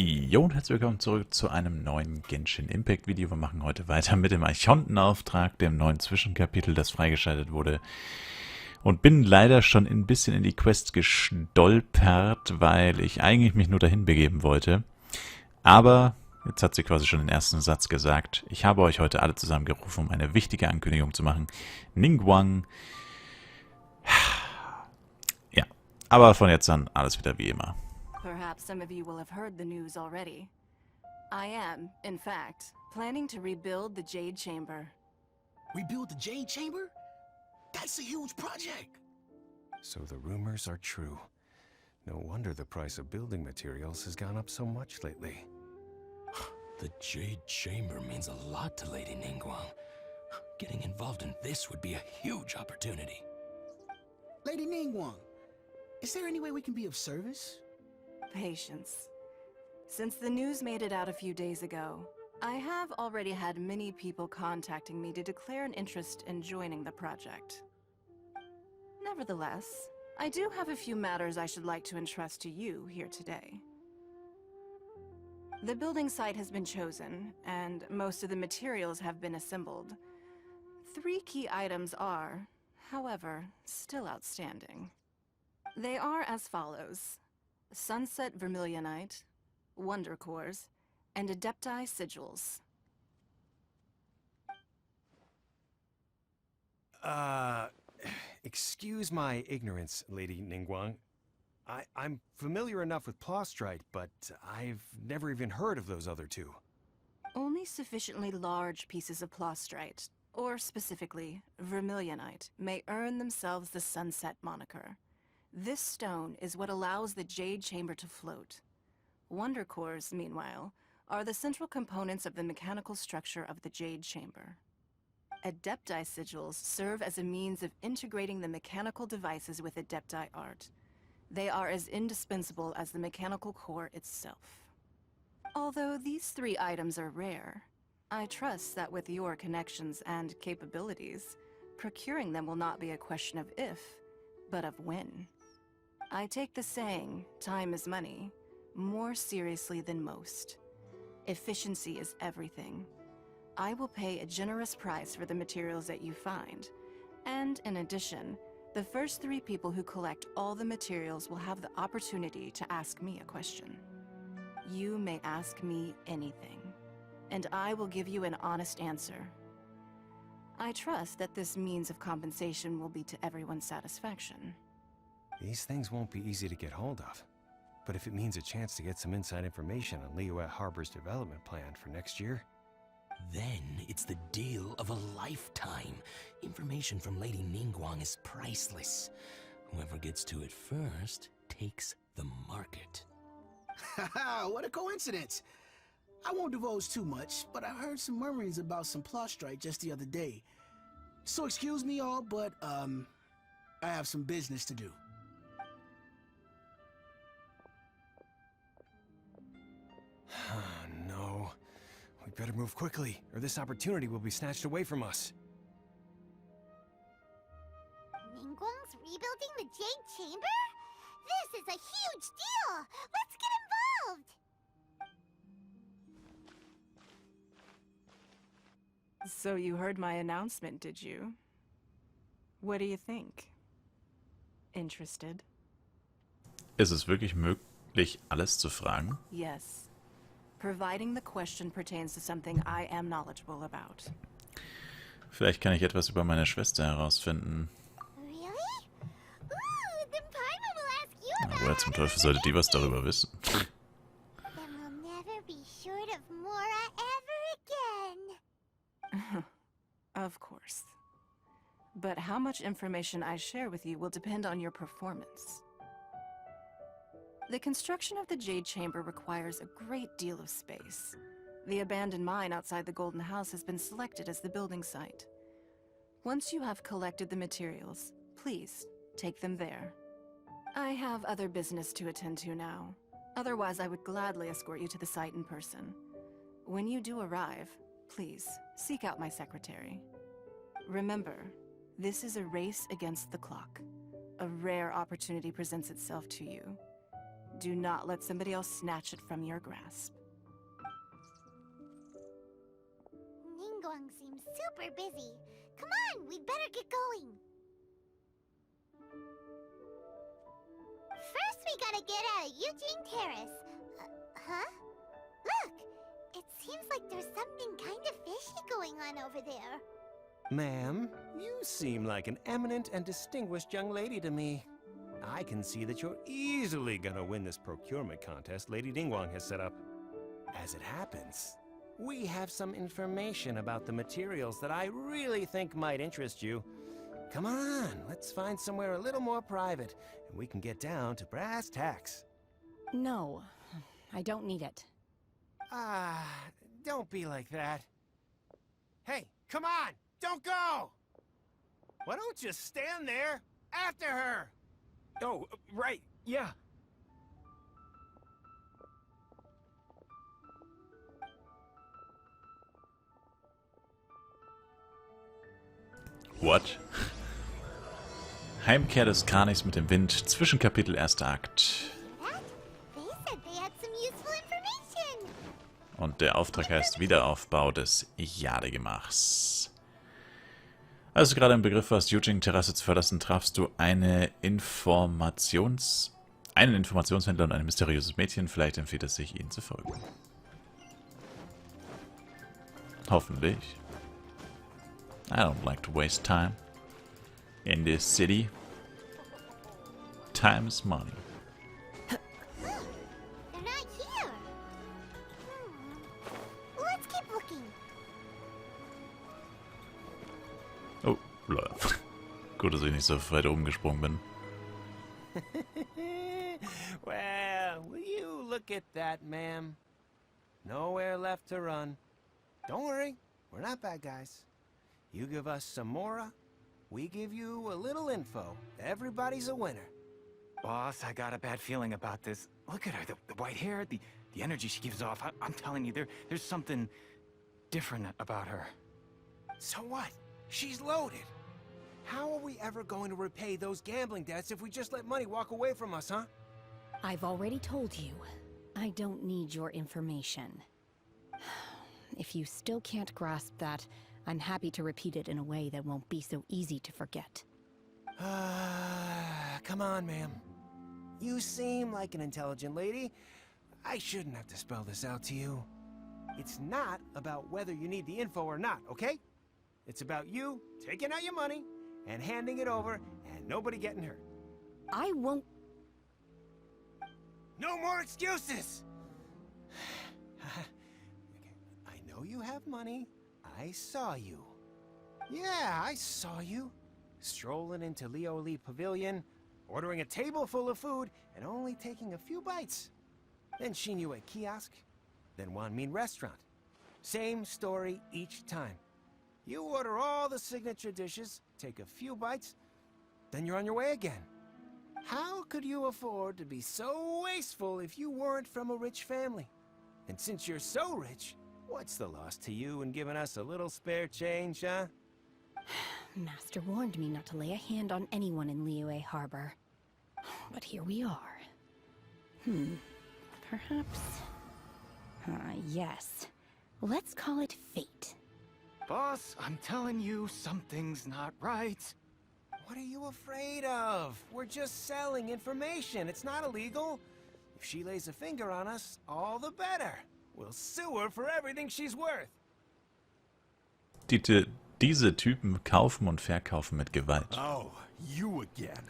Jo und herzlich willkommen zurück zu einem neuen Genshin Impact Video. Wir machen heute weiter mit dem Archontenauftrag, dem neuen Zwischenkapitel, das freigeschaltet wurde. Und bin leider schon ein bisschen in die Quest gestolpert, weil ich eigentlich mich nur dahin begeben wollte. Aber jetzt hat sie quasi schon den ersten Satz gesagt. Ich habe euch heute alle zusammengerufen, um eine wichtige Ankündigung zu machen. Ningguang. Ja, aber von jetzt an alles wieder wie immer. Perhaps some of you will have heard the news already. I am, in fact, planning to rebuild the Jade Chamber. Rebuild the Jade Chamber? That's a huge project! So the rumors are true. No wonder the price of building materials has gone up so much lately. The Jade Chamber means a lot to Lady Ningguang. Getting involved in this would be a huge opportunity. Lady Ningguang, is there any way we can be of service? Patience. Since the news made it out a few days ago, I have already had many people contacting me to declare an interest in joining the project. Nevertheless, I do have a few matters I should like to entrust to you here today. The building site has been chosen, and most of the materials have been assembled. 3 key items are, however, still outstanding. They are as follows: Sunset Vermilionite, Wonder Cores, and Adepti Sigils. Excuse my ignorance, Lady Ningguang. I'm familiar enough with Plostrite, but I've never even heard of those other two. Only sufficiently large pieces of Plostrite, or specifically Vermilionite, may earn themselves the Sunset moniker. This stone is what allows the Jade Chamber to float. Wonder Cores, meanwhile, are the central components of the mechanical structure of the Jade Chamber. Adepti Sigils serve as a means of integrating the mechanical devices with Adepti art. They are as indispensable as the mechanical core itself. Although these 3 items are rare, I trust that with your connections and capabilities, procuring them will not be a question of if, but of when. I take the saying, time is money, more seriously than most. Efficiency is everything. I will pay a generous price for the materials that you find, and in addition, the first 3 people who collect all the materials will have the opportunity to ask me a question. You may ask me anything, and I will give you an honest answer. I trust that this means of compensation will be to everyone's satisfaction. These things won't be easy to get hold of. But if it means a chance to get some inside information on Liyue Harbor's development plan for next year... Then it's the deal of a lifetime. Information from Lady Ningguang is priceless. Whoever gets to it first takes the market. Haha, what a coincidence! I won't divulge too much, but I heard some murmurings about some Plostrite just the other day. So excuse me all, but, I have some business to do. No. We better move quickly, or this opportunity will be snatched away from us. Ningguang's rebuilding the Jade Chamber? This is a huge deal! Let's get involved! So you heard my announcement, did you? What do you think? Interested? Ist es wirklich möglich, alles zu fragen? Yes. Providing the question pertains to something I am knowledgeable about. Vielleicht kann ich etwas über meine Schwester herausfinden. Really? Ooh, then Paimon will ask you about Woher zum Teufel sollte die was darüber wissen? Then we'll never be short of Mora ever again. Of course. But how much information I share with you will depend on your performance. The construction of the Jade Chamber requires a great deal of space. The abandoned mine outside the Golden House has been selected as the building site. Once you have collected the materials, please take them there. I have other business to attend to now. Otherwise, I would gladly escort you to the site in person. When you do arrive, please seek out my secretary. Remember, this is a race against the clock. A rare opportunity presents itself to you. Do not let somebody else snatch it from your grasp. Ningguang seems super busy. Come on, we'd better get going. First, we gotta get out of Eugene Terrace. Huh? Look! It seems like there's something kind of fishy going on over there. Ma'am, you seem like an eminent and distinguished young lady to me. I can see that you're easily gonna win this procurement contest Lady Ningguang has set up. As it happens, we have some information about the materials that I really think might interest you. Come on, let's find somewhere a little more private, and we can get down to brass tacks. No, I don't need it. Don't be like that. Hey, come on! Don't go! Why don't you stand there after her? Oh, right, yeah. What? Heimkehr des Kranichs mit dem Wind, Zwischenkapitel, erster Akt. That? They said they had some useful information. Und der Auftrag heißt Wiederaufbau des Jadegemachs. Als du gerade im Begriff warst, Eugene Terrasse zu verlassen, trafst du einen Informationshändler und ein mysteriöses Mädchen. Vielleicht empfiehlt es sich, ihnen zu folgen. Hoffentlich. I don't like to waste time in this city. Time is money. They're not here. Let's keep looking. Oh, lol. Gut, dass ich nicht so weit rumgesprungen bin. Well, will you look at that, ma'am? Nowhere left to run. Don't worry, we're not bad guys. You give us some mora, we give you a little info. Everybody's a winner. Boss, I got a bad feeling about this. Look at her, the white hair, the energy she gives off. I'm telling you, there's something different about her. So what? She's loaded. How are we ever going to repay those gambling debts if we just let money walk away from us, huh? I've already told you, I don't need your information. If you still can't grasp that, I'm happy to repeat it in a way that won't be so easy to forget. Come on, ma'am. You seem like an intelligent lady. I shouldn't have to spell this out to you. It's not about whether you need the info or not, okay? It's about you taking out your money and handing it over and nobody getting hurt. I won't... No more excuses! I know you have money. I saw you. Yeah, I saw you. Strolling into Leo Lee Pavilion, ordering a table full of food, and only taking a few bites. Then Shinyue Kiosk, then Wanmin Restaurant. Same story each time. You order all the signature dishes, take a few bites, then you're on your way again. How could you afford to be so wasteful if you weren't from a rich family? And since you're so rich, what's the loss to you in giving us a little spare change, huh? Master warned me not to lay a hand on anyone in Liyue Harbor. But here we are. Perhaps... yes. Let's call it fate. Boss, I'm telling you, something's not right. What are you afraid of? We're just selling information. It's not illegal. If she lays a finger on us, all the better. We'll sue her for everything she's worth. Diese Typen kaufen und verkaufen mit Gewalt. Oh, you again.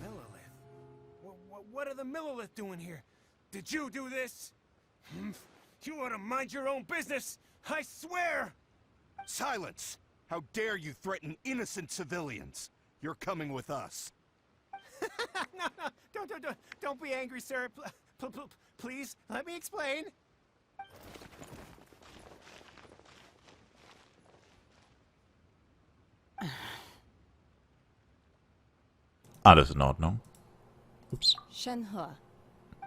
Millilith? What are the Millilith doing here? Did you do this? You ought to mind your own business, I swear! Silence! How dare you threaten innocent civilians? You're coming with us. No, don't be angry, sir. Please, let me explain. Alles in Ordnung. Ups. Shenhe,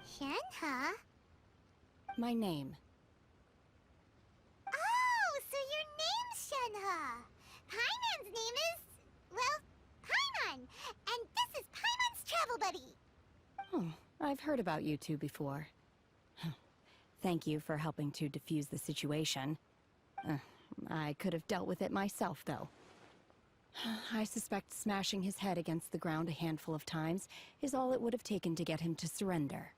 Shenhe? my name. Oh, so your name's Shenhe. Paimon's name is... well, Paimon. And this is Paimon's travel buddy. I've heard about you two before. Thank you for helping to defuse the situation. I could have dealt with it myself, though. I suspect smashing his head against the ground a handful of times is all it would have taken to get him to surrender.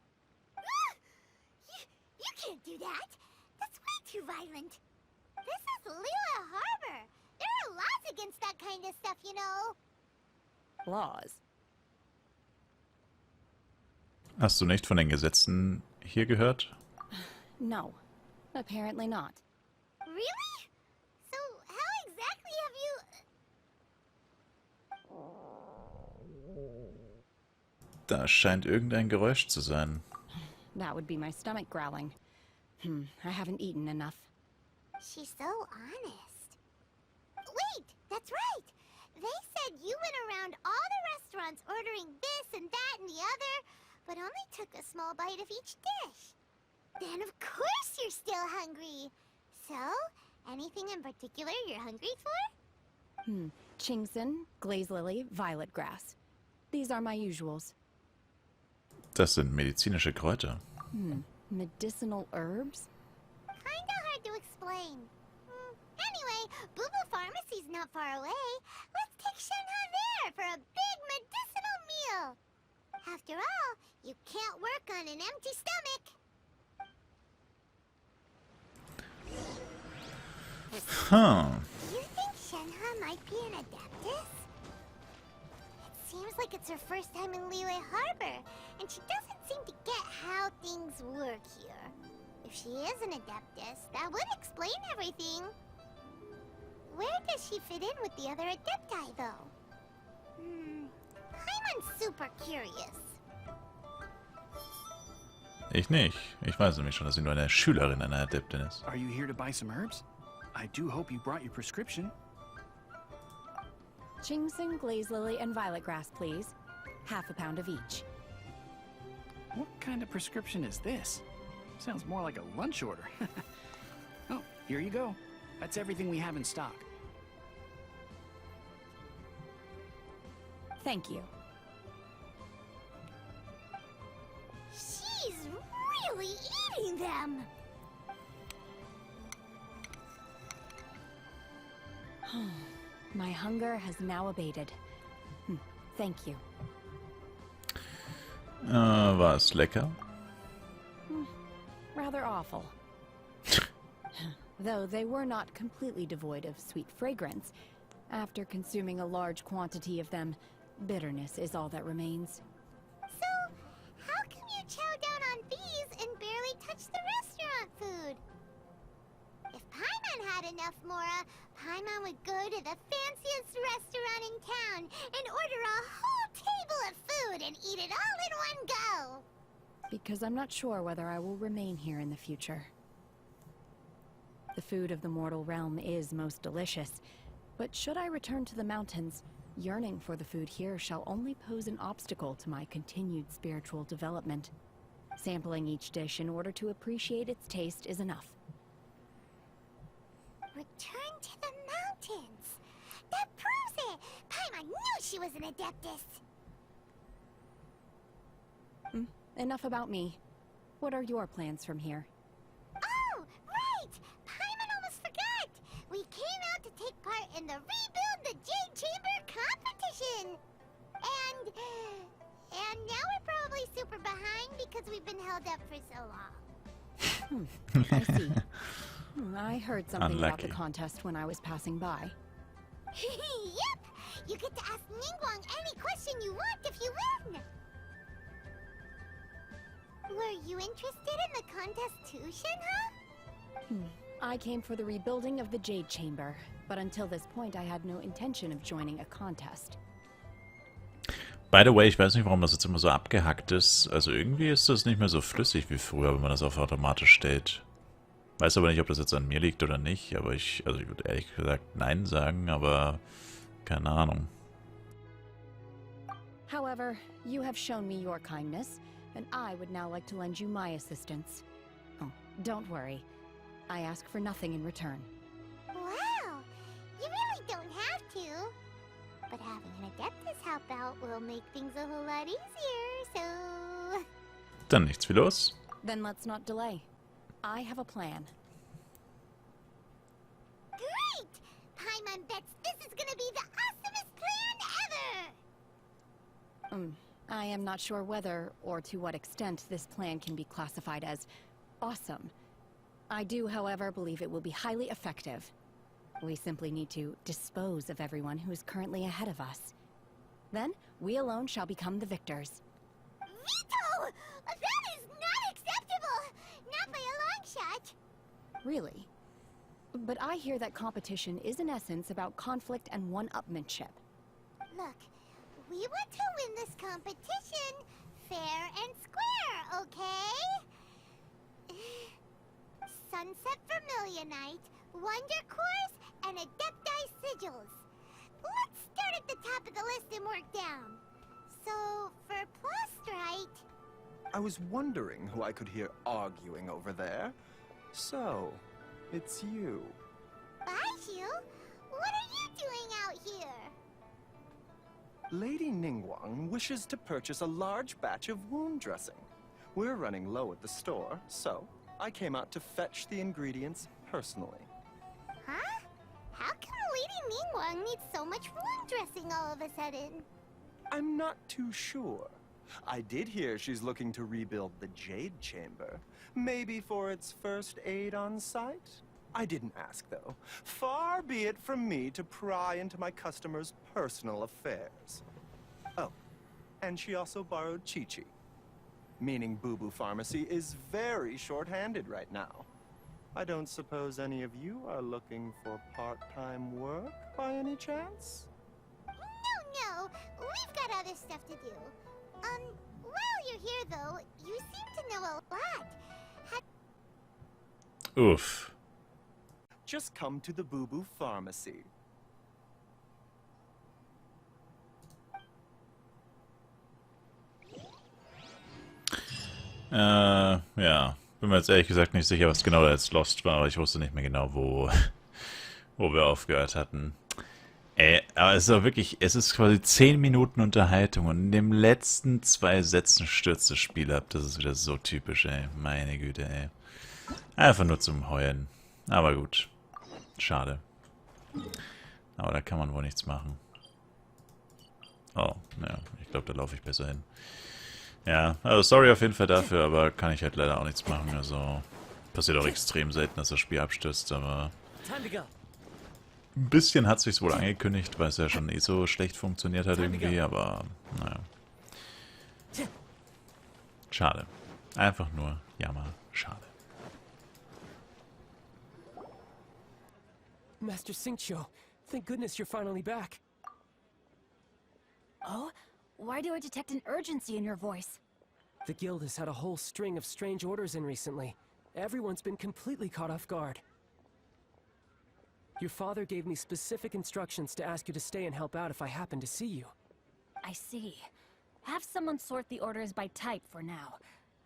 You can't do that. That's way too violent. This is Lila Harbor. There are laws against that kind of stuff, you know. Laws? Hast du nicht von den Gesetzen hier gehört? No, apparently not. Really? So, how exactly have you... Da scheint irgendein Geräusch zu sein. That would be my stomach growling. I haven't eaten enough. She's so honest. Wait, that's right. They said you went around all the restaurants ordering this and that and the other, but only took a small bite of each dish. Then of course you're still hungry. So, anything in particular you're hungry for? Chingson, glaze lily, violet grass. These are my usuals. Das sind medizinische Kräuter. Medicinal herbs? Kinda hard to explain. Anyway, Boo Boo Pharmacy's not far away. Let's take Shenhe there for a big medicinal meal. After all, you can't work on an empty stomach. You think Shenhe might be an adeptus? It seems like it's her first time in Liyue Harbor, and she doesn't seem to get how things work here. If she is an adeptus, that would explain everything. Where does she fit in with the other adepti, though? I'm super curious. Ich nicht. Ich weiß nämlich schon, dass sie nur eine Schülerin einer Adeptin ist. Are you here to buy some herbs? I do hope you brought your prescription. Chingson, glaze lily, and violet grass, please. Half a pound of each. What kind of prescription is this? Sounds more like a lunch order. Oh, here you go. That's everything we have in stock. Thank you. She's really eating them! My hunger has now abated. Thank you. War es lecker? Rather awful. Though they were not completely devoid of sweet fragrance. After consuming a large quantity of them, bitterness is all that remains. So, how can you chow down on these and barely touch the restaurant food? If Paimon had enough mora, Paimon would go to the fanciest restaurant in town and order a whole table of food and eat it all in one go! Because I'm not sure whether I will remain here in the future. The food of the mortal realm is most delicious, but should I return to the mountains, yearning for the food here shall only pose an obstacle to my continued spiritual development. Sampling each dish in order to appreciate its taste is enough. Return to the mountains! That proves it! Paimon knew she was an adeptus! Enough about me. What are your plans from here? Oh, right! Paimon almost forgot! We came out to take part in the Rebuild the Jade Chamber competition! And now we're probably super behind because we've been held up for so long. I see. I heard something about Unlucky. the contest when I was passing by. Yep! You get to ask Ningguang any question you want if you win! Were you interested in the contest too, Shenhe? I came for the rebuilding of the Jade Chamber, but until this point I had no intention of joining a contest. By the way, ich weiß nicht, warum das jetzt immer so abgehackt ist. Also irgendwie ist das nicht mehr so flüssig wie früher, wenn man das auf automatisch stellt. Weiß aber nicht, ob das jetzt an mir liegt oder nicht, aber ich würde ehrlich gesagt Nein sagen, aber keine Ahnung. However, you have shown me your kindness, and I would now like to lend you my assistance. Oh, don't worry. I ask for nothing in return. Wow! You really don't have to. But having an adeptus help out will make things a whole lot easier, so... Dann nichts wie los. Then let's not delay. I have a plan. Great! Paimon bets this is gonna be the awesomest plan ever! I am not sure whether or to what extent this plan can be classified as awesome. I do, however, believe it will be highly effective. We simply need to dispose of everyone who is currently ahead of us. Then, we alone shall become the victors. Veto! That is not acceptable! Not by a long shot! Really? But I hear that competition is in essence about conflict and one-upmanship. Look, we want to win this competition fair and square, okay? Sunset Vermilionite, Wonder Cores, and Adepti Sigils. Let's start at the top of the list and work down. So, for Plustrite... I was wondering who I could hear arguing over there. So, it's you. Baishu? What are you doing out here? Lady Ningguang wishes to purchase a large batch of wound dressing. We're running low at the store, so I came out to fetch the ingredients personally. Huh? How come Lady Ningguang needs so much wound dressing all of a sudden? I'm not too sure. I did hear she's looking to rebuild the Jade Chamber. Maybe for its first aid on site? I didn't ask, though. Far be it from me to pry into my customers' personal affairs. Oh, and she also borrowed Chi-Chi. Meaning Boo Boo Pharmacy is very short-handed right now. I don't suppose any of you are looking for part-time work by any chance? No, we've got other stuff to do. While you're here though, you seem to know a lot. Oof. Just come to the Boo Boo Pharmacy. Ja. Bin mir jetzt ehrlich gesagt nicht sicher, was genau da jetzt Lost war, aber ich wusste nicht mehr genau, wo wir aufgehört hatten. Aber es ist auch wirklich, es ist quasi 10 Minuten Unterhaltung und in den letzten 2 Sätzen stürzt das Spiel ab. Das ist wieder so typisch, ey. Meine Güte, ey. Einfach nur zum Heulen. Aber gut. Schade. Aber da kann man wohl nichts machen. Oh, ja. Ich glaube, da laufe ich besser hin. Ja, also sorry auf jeden Fall dafür, aber kann ich halt leider auch nichts machen. Also passiert auch extrem selten, dass das Spiel abstürzt, aber ein bisschen hat sich's wohl angekündigt, weil es ja schon eh so schlecht funktioniert hat irgendwie, aber naja. Schade. Einfach nur Jammer. Schade. Master Xingqiu, thank goodness you're finally back. Oh? Why do I detect an urgency in your voice? The guild has had a whole string of strange orders in recently. Everyone's been completely caught off guard. Your father gave me specific instructions to ask you to stay and help out if I happen to see you. I see. Have someone sort the orders by type for now.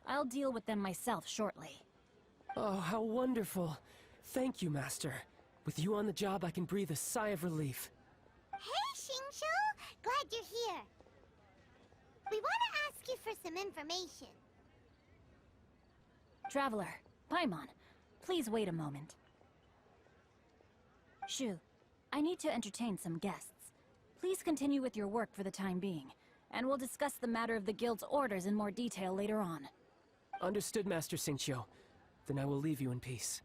I'll deal with them myself shortly. Oh, how wonderful. Thank you, Master. With you on the job, I can breathe a sigh of relief. Hey, Xingqiu! Glad you're here. We want to ask you for some information. Traveler, Paimon, please wait a moment. Shu, I need to entertain some guests. Please continue with your work for the time being, and we'll discuss the matter of the guild's orders in more detail later on. Understood, Master Xingqiu. Then I will leave you in peace.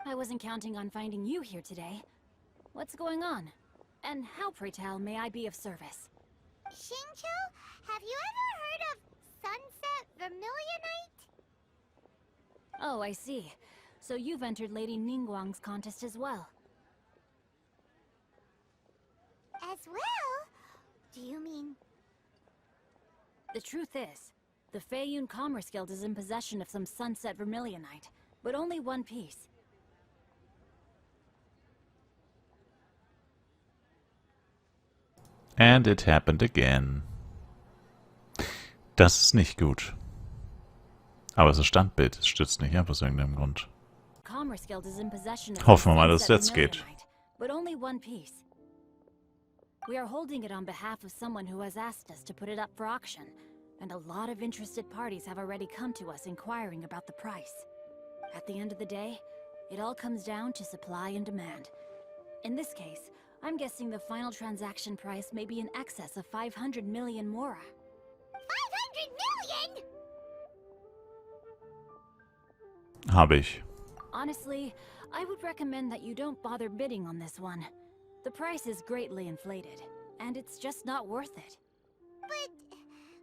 I wasn't counting on finding you here today. What's going on? And how, pray tell, may I be of service? Xingqiu, have you ever heard of Sunset Vermilionite? Oh, I see. So you've entered Lady Ningguang's contest as well. As well? Do you mean... The truth is, the Feiyun Commerce Guild is in possession of some Sunset Vermilionite, but only one piece. And it happened again. Das ist nicht gut. Aber es ist Standbild, es stützt nicht ab aus irgendeinem Grund. Commerce Guild is in possession of Hoffen wir mal, dass es jetzt geht. but only one piece. We are holding it on behalf of someone who has asked us to put it up for auction, and a lot of interested parties have already come to us inquiring about the price. At the end of the day, it all comes down to supply and demand. In this case, I'm guessing the final transaction price may be in excess of 500 million mora. 500 million? Habe ich. Honestly, I would recommend that you don't bother bidding on this one. The price is greatly inflated, and it's just not worth it. But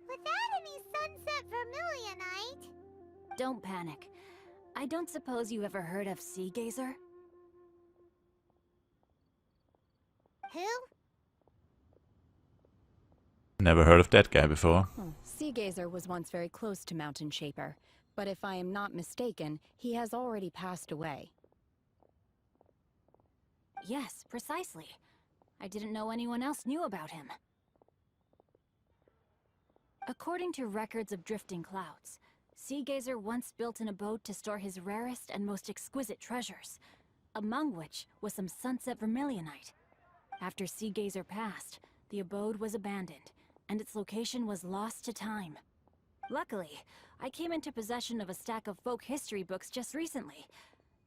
without any sunset vermilionite... Don't panic. I don't suppose you ever heard of Sea Gazer? Who? Never heard of that guy before. Sea Gazer was once very close to Mountain Shaper, but if I am not mistaken, he has already passed away. Yes, precisely. I didn't know anyone else knew about him. According to records of drifting clouds, Sea Gazer once built an abode to store his rarest and most exquisite treasures, among which was some sunset vermilionite. After Sea Gazer passed, the abode was abandoned, and its location was lost to time. Luckily, I came into possession of a stack of folk history books just recently.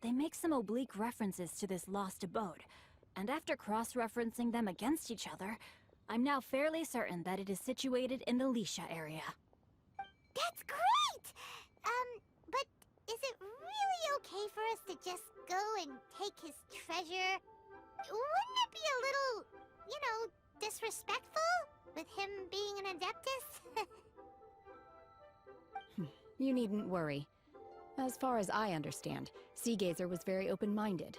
They make some oblique references to this lost abode, and after cross-referencing them against each other, I'm now fairly certain that it is situated in the Lisha area. That's great! But is it really okay for us to just go and take his treasure? Wouldn't it be a little, you know, disrespectful? With him being an Adeptus? You needn't worry. As far as I understand, Sea Gazer was very open-minded.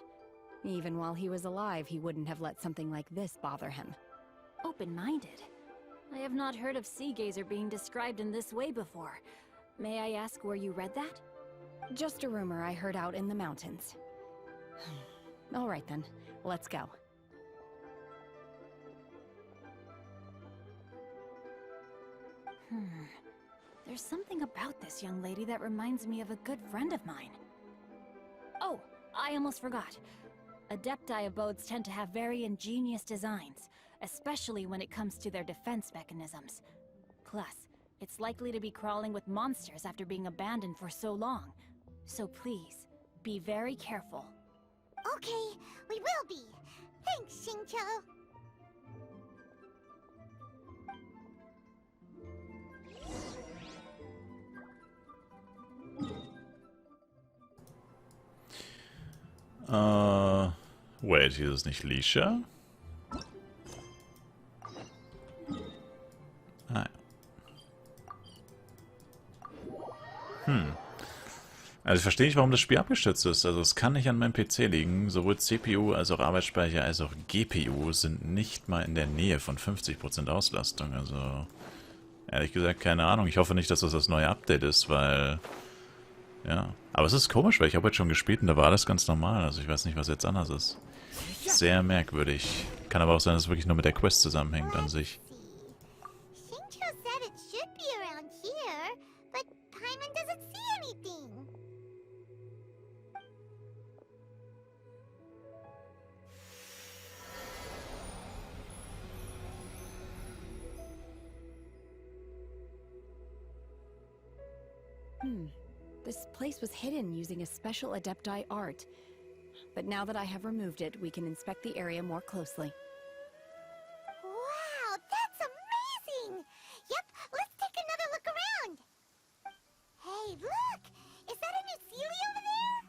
Even while he was alive, he wouldn't have let something like this bother him. Open-minded? I have not heard of Sea Gazer being described in this way before. May I ask where you read that? Just a rumor I heard out in the mountains. All right then, let's go. There's something about this young lady that reminds me of a good friend of mine. Oh, I almost forgot. Adepti abodes tend to have very ingenious designs, especially when it comes to their defense mechanisms. Plus, it's likely to be crawling with monsters after being abandoned for so long. So please, be very careful. Okay, we will be. Thanks, Xingqiu. Wait, hier ist nicht Lisha? Ah. Also ich verstehe nicht, warum das Spiel abgestürzt ist. Also es kann nicht an meinem PC liegen. Sowohl CPU als auch Arbeitsspeicher als auch GPU sind nicht mal in der Nähe von 50% Auslastung. Also ehrlich gesagt, keine Ahnung. Ich hoffe nicht, dass das neue Update ist, weil... Ja, aber es ist komisch, weil ich habe jetzt schon gespielt und da war das ganz normal. Also ich weiß nicht, was jetzt anders ist. Sehr merkwürdig. Kann aber auch sein, dass es wirklich nur mit der Quest zusammenhängt an sich. Xingqiu said it should be around here, but Paimon doesn't see anything. This place was hidden using a special Adepti art. But now that I have removed it, we can inspect the area more closely. Wow, that's amazing! Yep, let's take another look around. Hey, look! Is that a new Sealy over there?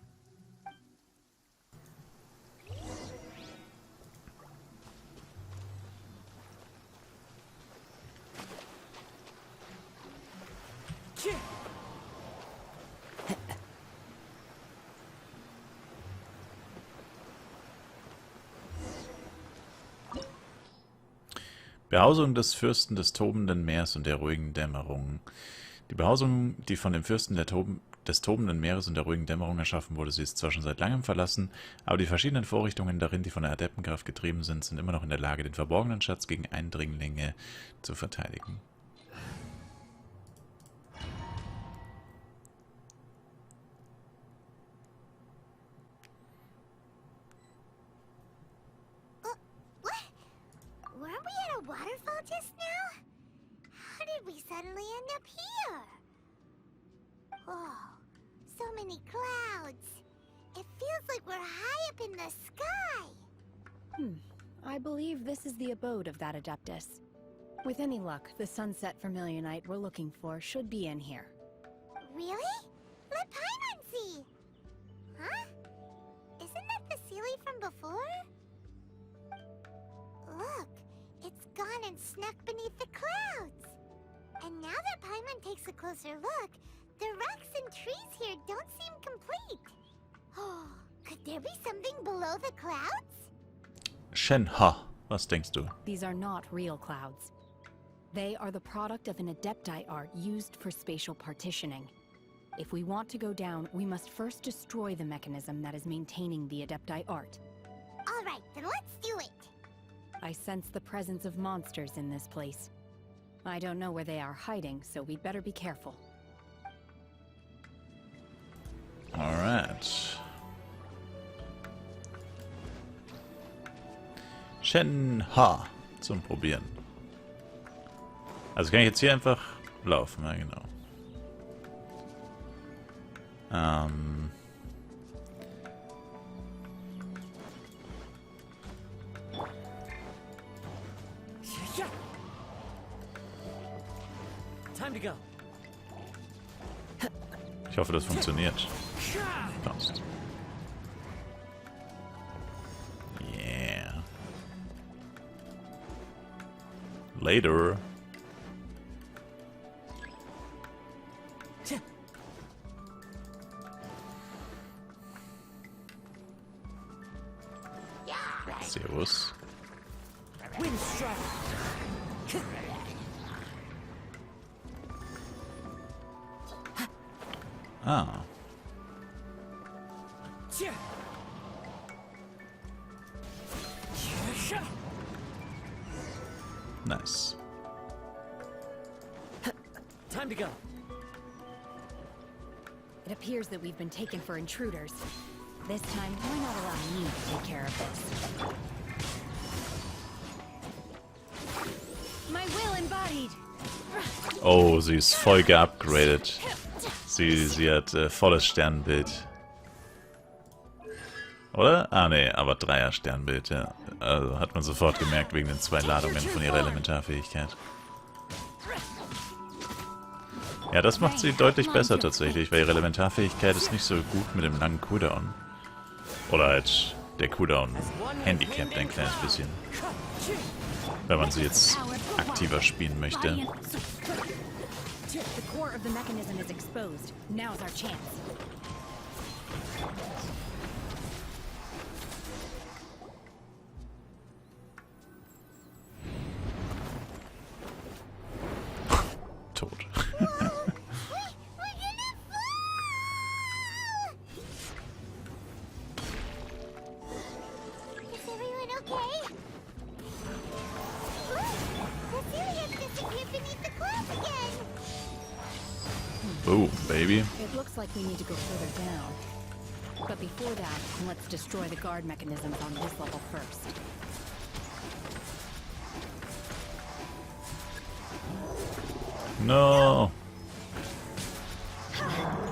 Behausung des Fürsten des tobenden Meers und der ruhigen Dämmerung. Die Behausung, die von dem Fürsten des tobenden Meeres und der ruhigen Dämmerung erschaffen wurde, sie ist zwar schon seit langem verlassen, aber die verschiedenen Vorrichtungen darin, die von der Adeptenkraft getrieben sind, sind immer noch in der Lage, den verborgenen Schatz gegen Eindringlinge zu verteidigen. Weren't we suddenly end up here? Whoa, so many clouds. It feels like we're high up in the sky. I believe this is the abode of that Adeptus. With any luck, the sunset vermilionite we're looking for should be in here. Really? Let Paimon see! Huh? Isn't that the Sealy from before? Look, it's gone and snuck beneath the clouds. And now that Paimon takes a closer look, the rocks and trees here don't seem complete. Oh, could there be something below the clouds? Shenha, was denkst du? These are not real clouds. They are the product of an Adepti art used for spatial partitioning. If we want to go down, we must first destroy the mechanism that is maintaining the Adepti art. All right, then let's do it. I sense the presence of monsters in this place. I don't know where they are hiding, so we'd better be careful. Alright. Shenha zum Probieren. Also kann ich jetzt hier einfach laufen, ja genau. Time to go. Ich hoffe, das funktioniert. Passt. Yeah. Later. Servus. Ah. Nice. Time to go. It appears that we've been taken for intruders. This time, why not allow me to take care of this? My will embodied. Oh, sie ist voll geupgradet. Sie hat volles Sternbild. Oder? Ah, nee, aber Dreier Sternbild, ja. Also hat man sofort gemerkt wegen den 2 Ladungen von ihrer Elementarfähigkeit. Ja, das macht sie deutlich besser tatsächlich, weil ihre Elementarfähigkeit ist nicht so gut mit dem langen Cooldown. Oder halt der Cooldown handicapt ein kleines bisschen. Wenn man sie jetzt aktiver spielen möchte. The core of the mechanism is exposed. Now's our chance. Tot. Is everyone okay? Look, the Celia's disappeared beneath the clouds again. Boom, baby. It looks like we need to go further down. But before that, let's destroy the guard mechanisms on this level first. No.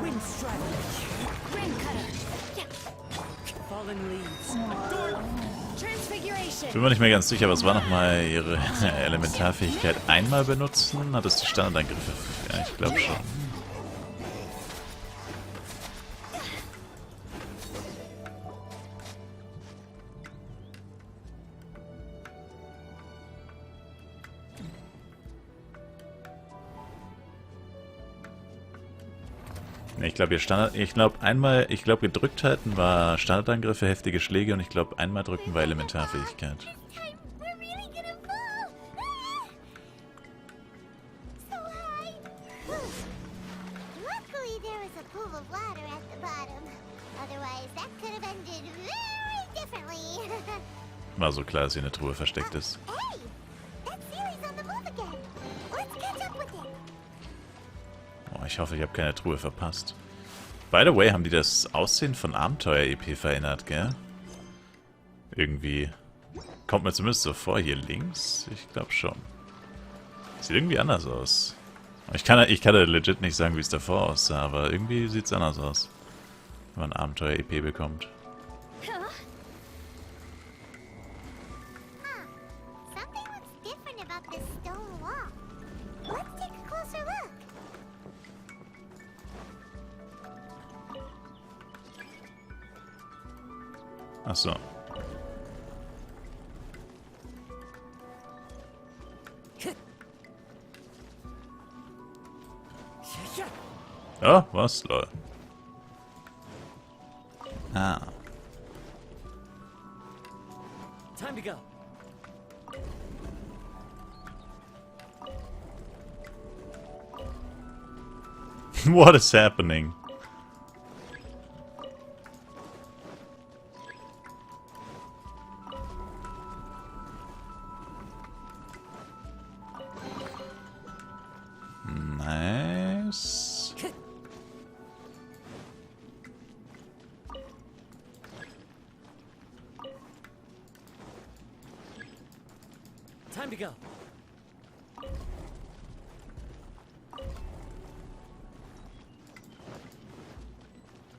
Wind strider. Ring cutter. Fallen leaves. Transfiguration. Ich bin mir nicht mehr ganz sicher, was war nochmal ihre Elementarfähigkeit? Einmal benutzen? Hat es die Standardangriffe? Ja, ich glaube schon. Ich glaube gedrückt halten war Standardangriffe, heftige Schläge und ich glaube einmal drücken war Elementarfähigkeit. War so klar, dass hier eine Truhe versteckt ist. Oh, ich hoffe, ich habe keine Truhe verpasst. By the way, haben die das Aussehen von Abenteuer-EP verändert, gell? Irgendwie kommt mir zumindest so vor, hier links. Ich glaube schon. Sieht irgendwie anders aus. Ich kann ja legit nicht sagen, wie es davor aussah, aber irgendwie sieht es anders aus. Wenn man Abenteuer-EP bekommt. Something looks different about this stone wall. Let's take a closer look. Ach so. Ja, was? Lol. Ah. Time to go. What is happening? Nice. Time to go.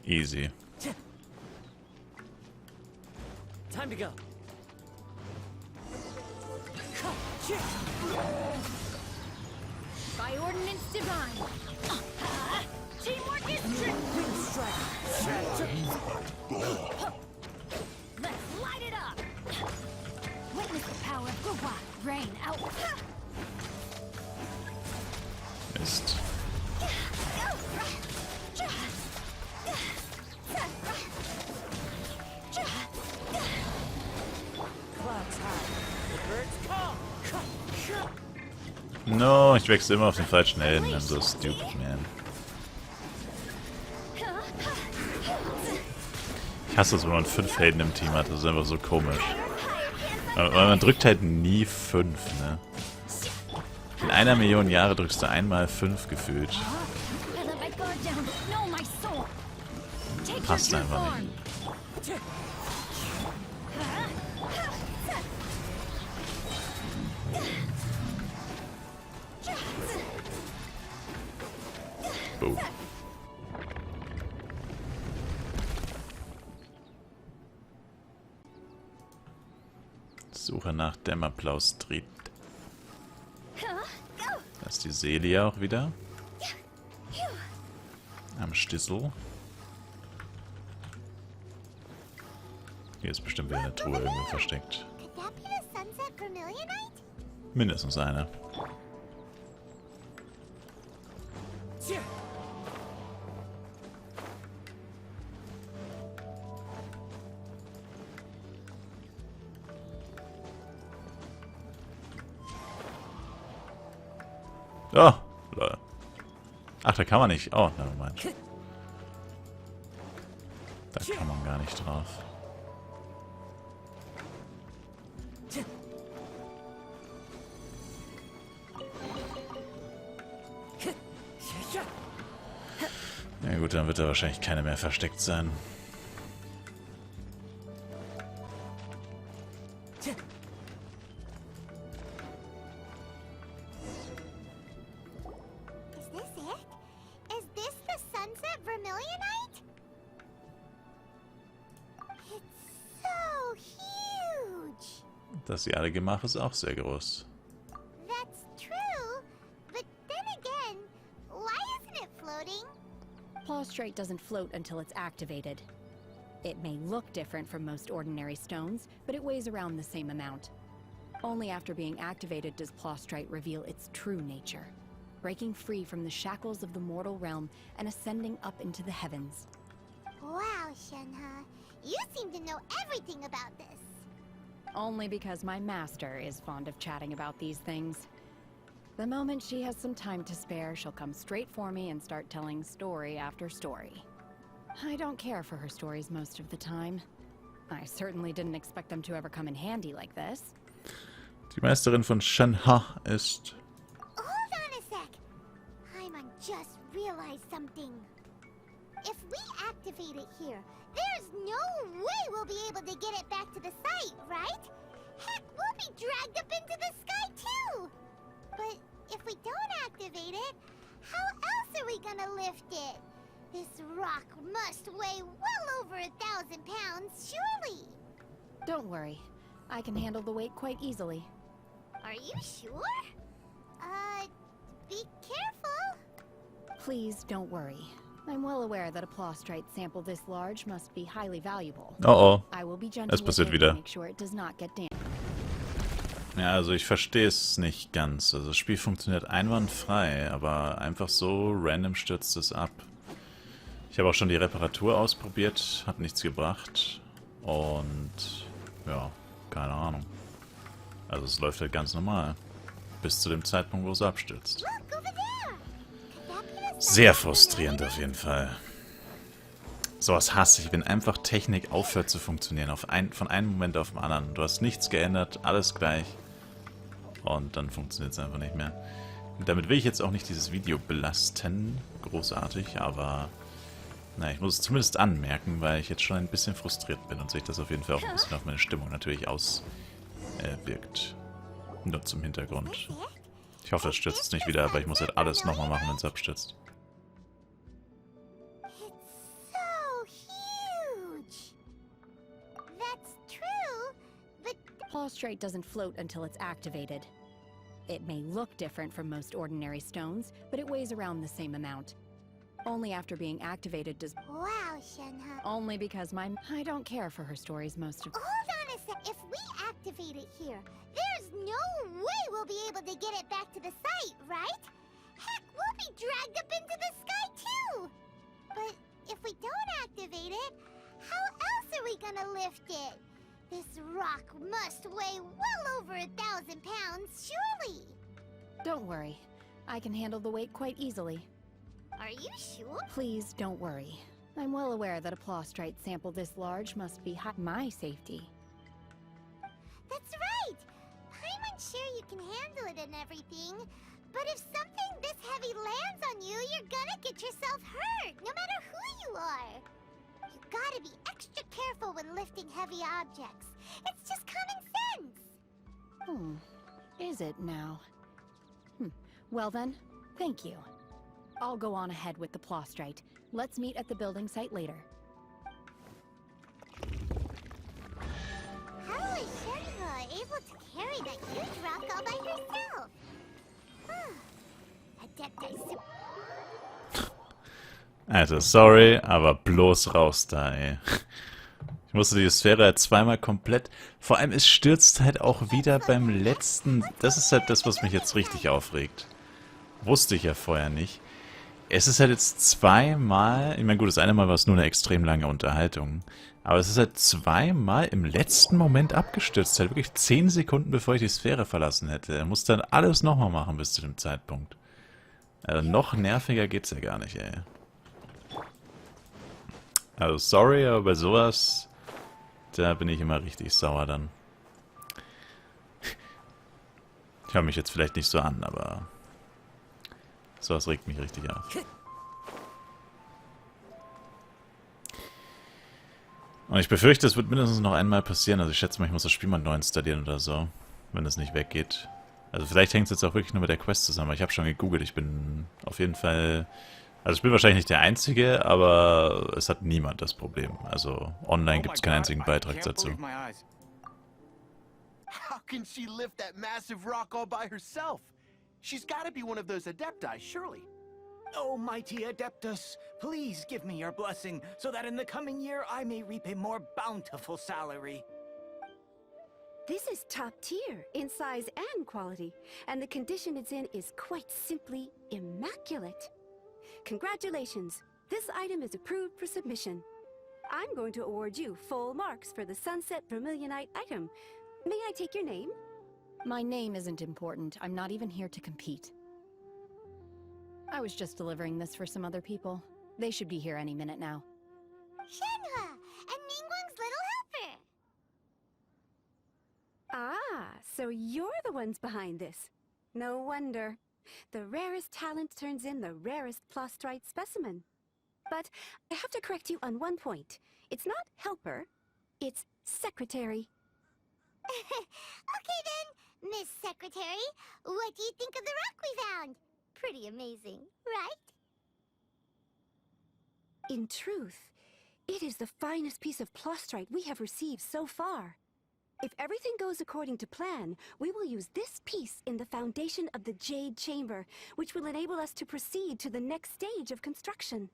Easy. Time to go. By ordinance divine. Teamwork is Let's light it up. Witness the power of Gua. Rain out. Mist. No, ich wechsle immer auf den falschen Helden. I'm so stupid, man. Ich hasse es, wenn man 5 Helden im Team hat. Das ist einfach so komisch. Weil man drückt halt nie 5, ne? In 1 Million Jahre drückst du einmal 5 gefühlt. Passt einfach nicht. Boom. Suche nach Dämmerplaus Street. Da ist die Seele auch wieder. Am Stissel. Hier ist bestimmt wieder eine Truhe irgendwo versteckt. Mindestens eine. Oh, lol. Ach, da kann man nicht. Oh, nevermind. Da kann man gar nicht drauf. Ja gut, dann wird da wahrscheinlich keine mehr versteckt sein. Das Jadegemach ist auch sehr groß. That's true, but then again, why isn't it floating? Prostrate doesn't float until it's activated. It may look different from most ordinary stones, but it weighs around the same amount. Only after being activated does Prostrate reveal its true nature, breaking free from the shackles of the mortal realm and ascending up into the heavens. Wow, Shenhe, you seem to know everything about this. Only because my master is fond of chatting about these things. The moment she has some time to spare, she'll come straight for me and start telling story after story. I don't care for her stories most of the time. I certainly didn't expect them to ever come in handy like this. Die Meisterin von Shenhe ist... Hold on a sec. Paimon just realized something. If we activate it here, there's no way we'll be able to get it back to the site, right? Heck, we'll be dragged up into the sky too! But if we don't activate it, How else are we gonna lift it? This rock must weigh well over 1,000 pounds, surely. Don't worry. I can handle the weight quite easily. Are you sure? Be careful. Please don't worry. I'm well aware that a Plostrite sample this large must be highly valuable. Oh oh. I will be gentle Es with passiert it wieder. to make sure it does not get damaged. Ja, also ich verstehe es nicht ganz. Also das Spiel funktioniert einwandfrei, aber einfach so random stürzt es ab. Ich habe auch schon die Reparatur ausprobiert, hat nichts gebracht. Und ja, keine Ahnung. Also es läuft halt ganz normal. Bis zu dem Zeitpunkt, wo es abstürzt. Sehr frustrierend auf jeden Fall. Sowas hasse ich, wenn einfach Technik aufhört zu funktionieren. Von einem Moment auf den anderen. Du hast nichts geändert, alles gleich. Und dann funktioniert es einfach nicht mehr. Und damit will ich jetzt auch nicht dieses Video belasten. Großartig, aber... Na, ich muss es zumindest anmerken, weil ich jetzt schon ein bisschen frustriert bin und sich das auf jeden Fall auch ein bisschen auf meine Stimmung natürlich auswirkt. Nur zum Hintergrund. Ich hoffe, es stürzt nicht wieder, aber ich muss halt alles nochmal machen, wenn es abstürzt. Plostrite doesn't float until it's activated. It may look different from most ordinary stones, but it weighs around the same amount. Only after being activated does... Wow, Shenhe. Only because I don't care for her stories most of... Hold on a sec. If we activate it here, there's no way we'll be able to get it back to the site, right? Heck, we'll be dragged up into the sky too! But if we don't activate it, how else are we gonna lift it? This rock must weigh well over 1,000 pounds, surely! Don't worry. I can handle the weight quite easily. Are you sure? Please don't worry. I'm well aware that a Plostrite sample this large must be my safety. That's right! I'm unsure you can handle it and everything, but if something this heavy lands on you, you're gonna get yourself hurt, no matter who you are! You gotta be extra careful when lifting heavy objects. It's just common sense! Is it now? Well then, thank you. I'll go on ahead with the Plostrite. Let's meet at the building site later. How is Shenhe able to carry that huge rock all by herself? Adept, Also, sorry, aber bloß raus da, ey. Ich musste die Sphäre halt zweimal komplett... Vor allem, es stürzt halt auch wieder beim letzten... Das ist halt das, was mich jetzt richtig aufregt. Wusste ich ja vorher nicht. Es ist halt jetzt zweimal... Ich meine, gut, das eine Mal war es nur eine extrem lange Unterhaltung. Aber es ist halt zweimal im letzten Moment abgestürzt. Halt wirklich 10 Sekunden, bevor ich die Sphäre verlassen hätte. Er muss dann alles nochmal machen bis zu dem Zeitpunkt. Also noch nerviger geht's ja gar nicht, ey. Also sorry, aber bei sowas, da bin ich immer richtig sauer dann. Ich höre mich jetzt vielleicht nicht so an, aber sowas regt mich richtig auf. Und ich befürchte, es wird mindestens noch einmal passieren. Also ich schätze mal, ich muss das Spiel mal neu installieren oder so, wenn es nicht weggeht. Also vielleicht hängt es jetzt auch wirklich nur mit der Quest zusammen. Ich habe schon gegoogelt, ich bin auf jeden Fall... Also ich bin wahrscheinlich nicht der Einzige, aber es hat niemand das Problem. Also online gibt es keinen einzigen Beitrag dazu. How can she lift that massive rock all by herself? She's got to be one of those adepti, surely. Oh, mighty Adeptus, please give me your blessing, so that in the coming year I may reap a more bountiful salary. This is top tier in size and quality, and the condition it's in is quite simply immaculate. Congratulations! This item is approved for submission. I'm going to award you full marks for the Sunset Vermilionite item. May I take your name? My name isn't important. I'm not even here to compete. I was just delivering this for some other people. They should be here any minute now. Shenhe! And Ningguang's little helper! Ah, so you're the ones behind this. No wonder. The rarest talent turns in the rarest Plostrite specimen. But I have to correct you on one point. It's not helper, it's secretary. Okay then, Miss Secretary, what do you think of the rock we found? Pretty amazing, right? In truth, it is the finest piece of plustrite we have received so far. If everything goes according to plan, we will use this piece in the foundation of the Jade Chamber, which will enable us to proceed to the next stage of construction.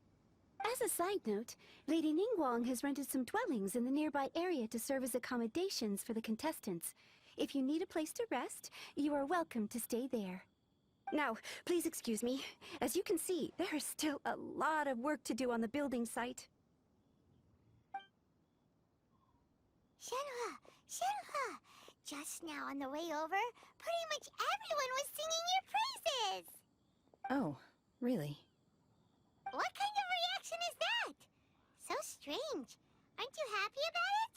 As a side note, Lady Ningguang has rented some dwellings in the nearby area to serve as accommodations for the contestants. If you need a place to rest, you are welcome to stay there. Now, please excuse me. As you can see, there is still a lot of work to do on the building site. Shenhua! Shenhua! Just now on the way over, pretty much everyone was singing your praises! Oh, really? What kind of reaction is that? So strange. Aren't you happy about it?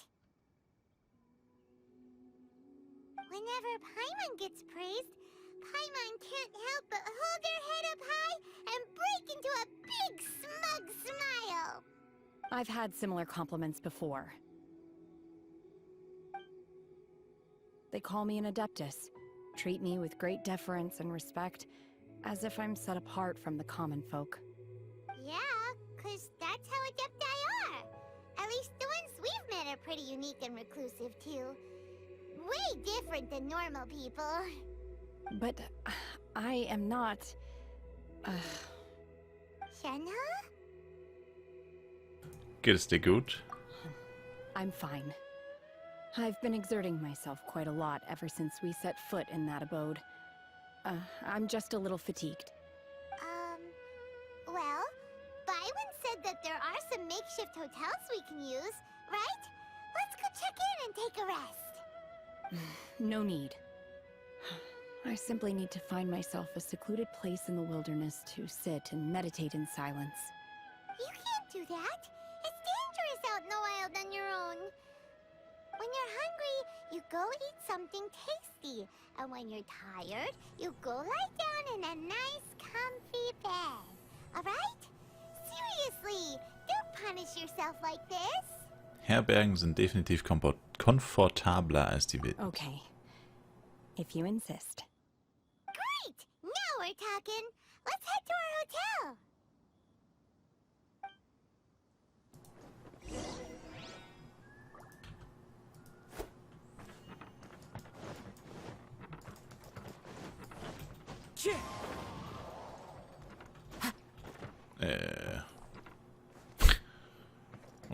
Whenever Paimon gets praised, Paimon can't help but hold their head up high and break into a big smug smile. I've had similar compliments before. They call me an adeptus, treat me with great deference and respect, as if I'm set apart from the common folk. Yeah, 'cause that's how adepti are. At least the ones we've met are pretty unique and reclusive, too. Way different than normal people. But I am not... Shenhua? Geht es dir gut? I'm fine. I've been exerting myself quite a lot ever since we set foot in that abode. I'm just a little fatigued. Well, Byron said that there are some makeshift hotels we can use, right? Let's go check in and take a rest. No need. I simply need to find myself a secluded place in the wilderness to sit and meditate in silence. You can't do that. It's dangerous out in the wild on your own. When you're hungry, you go eat something tasty. And when you're tired, you go lie down in a nice, comfy bed. Alright? Seriously, don't punish yourself like this. Herbergen sind definitiv komfortabler als die Villen. Okay. If you insist. Great! Now we're talking. Let's head to our hotel.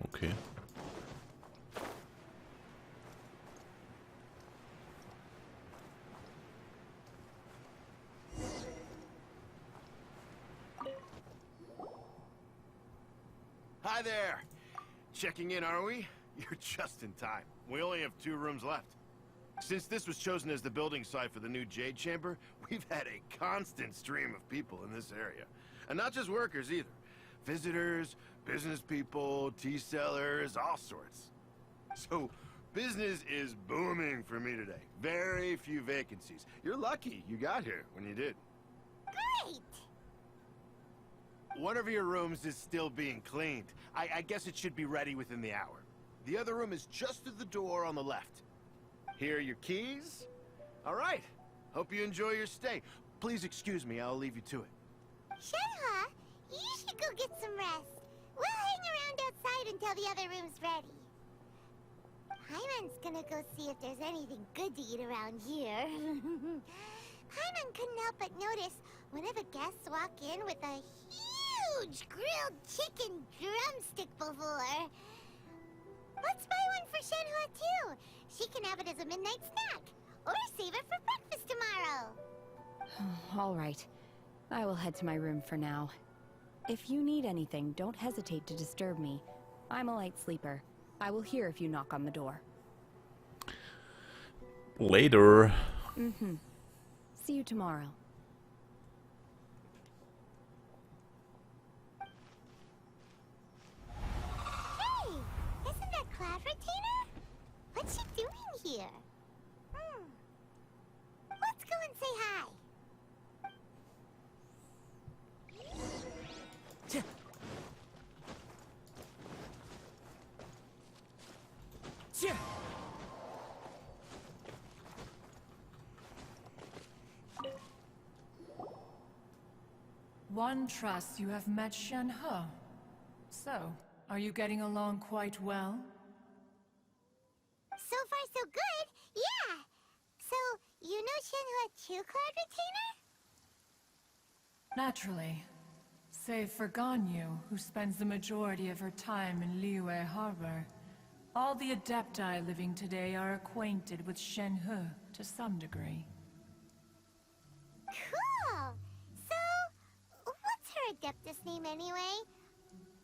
Okay. Hi there! Checking in, are we? You're just in time. We only have 2 rooms left. Since this was chosen as the building site for the new Jade Chamber, we've had a constant stream of people in this area. And not just workers either. Visitors, business people, tea sellers, all sorts. So, business is booming for me today. Very few vacancies. You're lucky you got here when you did. Great! One of your rooms is still being cleaned. I guess it should be ready within the hour. The other room is just through the door on the left. Here are your keys. All right. Hope you enjoy your stay. Please excuse me, I'll leave you to it. Shenhua, you should go get some rest. We'll hang around outside until the other room's ready. Paimon's gonna go see if there's anything good to eat around here. Paimon couldn't help but notice one of the guests walk in with a huge grilled chicken drumstick before. Let's buy one for Shenhua too. She can have it as a midnight snack. Or save it for breakfast tomorrow. All right. I will head to my room for now. If you need anything, don't hesitate to disturb me. I'm a light sleeper. I will hear if you knock on the door. Later. See you tomorrow. Hey! Isn't that Cloud Retainer? What's she doing here? Let's go and say hi. One trusts you have met Shen-He. So, are you getting along quite well? So far, so good. Yeah. So, you know Shen-He Cloud Retainer? Naturally. Save for Ganyu, who spends the majority of her time in Liyue Harbor, all the Adepti living today are acquainted with Shen-He to some degree. Cool! So, what's her Adeptus name anyway?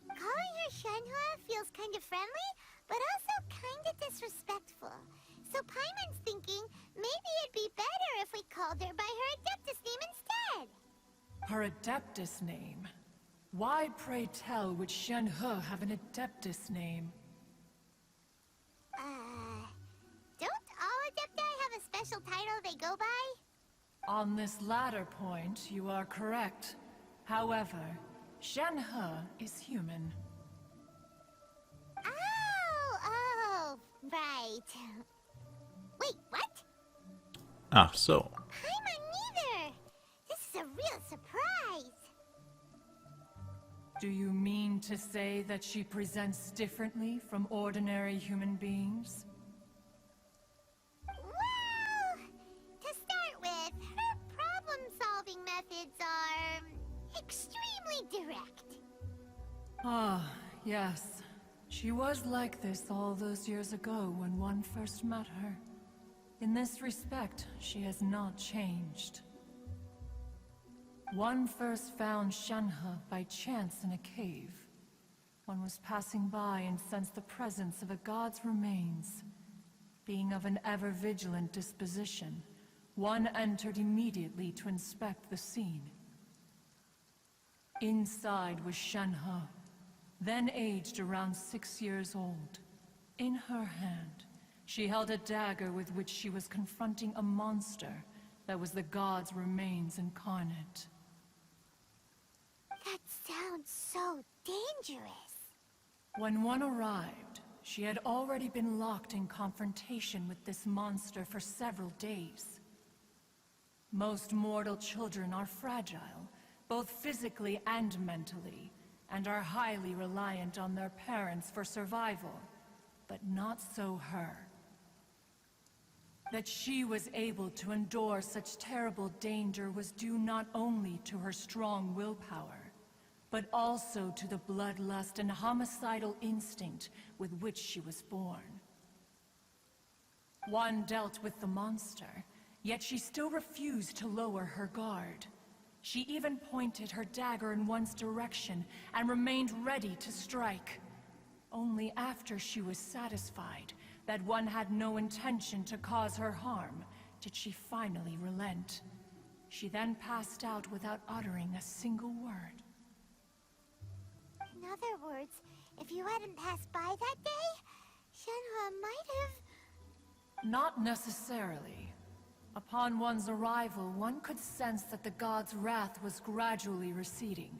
Calling her Shen-He feels kind of friendly, but also kind of disrespectful. So Paimon's thinking maybe it'd be better if we called her by her Adeptus name instead. Her Adeptus name? Why, pray tell, would Shen-He have an Adeptus name? Don't all Adepti have a special title they go by? On this latter point, you are correct. However, Shen-He is human. Oh, right. Wait, what? Ach so. Paimon neither! This is a real surprise! Do you mean to say that she presents differently from ordinary human beings? Well, to start with, her problem-solving methods are extremely direct. Ah, yes. She was like this all those years ago when one first met her. In this respect, she has not changed. One first found Shen-He by chance in a cave. One was passing by and sensed the presence of a god's remains. Being of an ever-vigilant disposition, one entered immediately to inspect the scene. Inside was Shen-He, then aged around 6 years old. In her hand, she held a dagger with which she was confronting a monster that was the god's remains incarnate. That sounds so dangerous. When one arrived, she had already been locked in confrontation with this monster for several days. Most mortal children are fragile, both physically and mentally, and are highly reliant on their parents for survival, but not so her. That she was able to endure such terrible danger was due not only to her strong willpower, but also to the bloodlust and homicidal instinct with which she was born. One dealt with the monster, yet she still refused to lower her guard. She even pointed her dagger in one's direction and remained ready to strike. Only after she was satisfied that one had no intention to cause her harm did she finally relent. She then passed out without uttering a single word. In other words, if you hadn't passed by that day, Shen-He might have... Not necessarily. Upon one's arrival, one could sense that the god's wrath was gradually receding.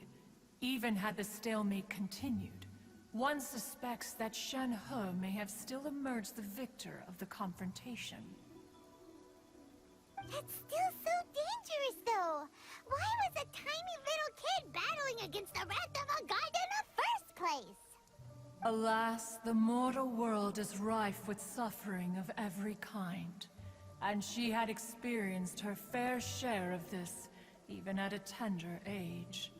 Even had the stalemate continued, one suspects that Shen-He may have still emerged the victor of the confrontation. That's still so dangerous, though! Why was a tiny little kid battling against the wrath of a god in the first place? Alas, the mortal world is rife with suffering of every kind. And she had experienced her fair share of this, even at a tender age.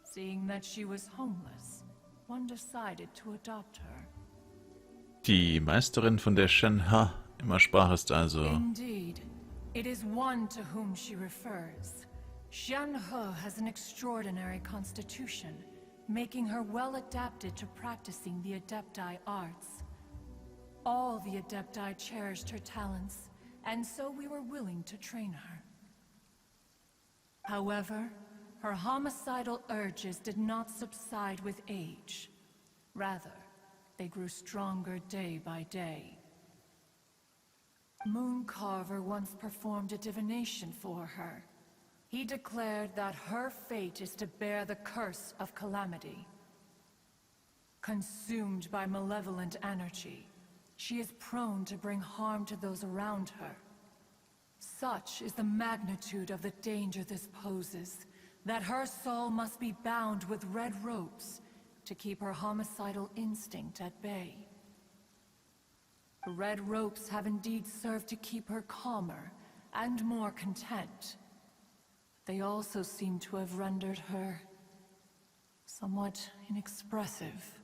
Seeing that she was homeless, one decided to adopt her. Die Meisterin, von der Shen-He immer sprach, ist also... Indeed. It is one to whom she refers. Shen-He has an extraordinary constitution, making her well adapted to practicing the Adepti arts. All the Adepti cherished her talents, and so we were willing to train her. However, her homicidal urges did not subside with age. Rather, they grew stronger day by day. Mooncarver once performed a divination for her. He declared that her fate is to bear the curse of calamity. Consumed by malevolent energy, she is prone to bring harm to those around her. Such is the magnitude of the danger this poses, that her soul must be bound with red ropes to keep her homicidal instinct at bay. The red ropes have indeed served to keep her calmer and more content. They also seem to have rendered her somewhat inexpressive.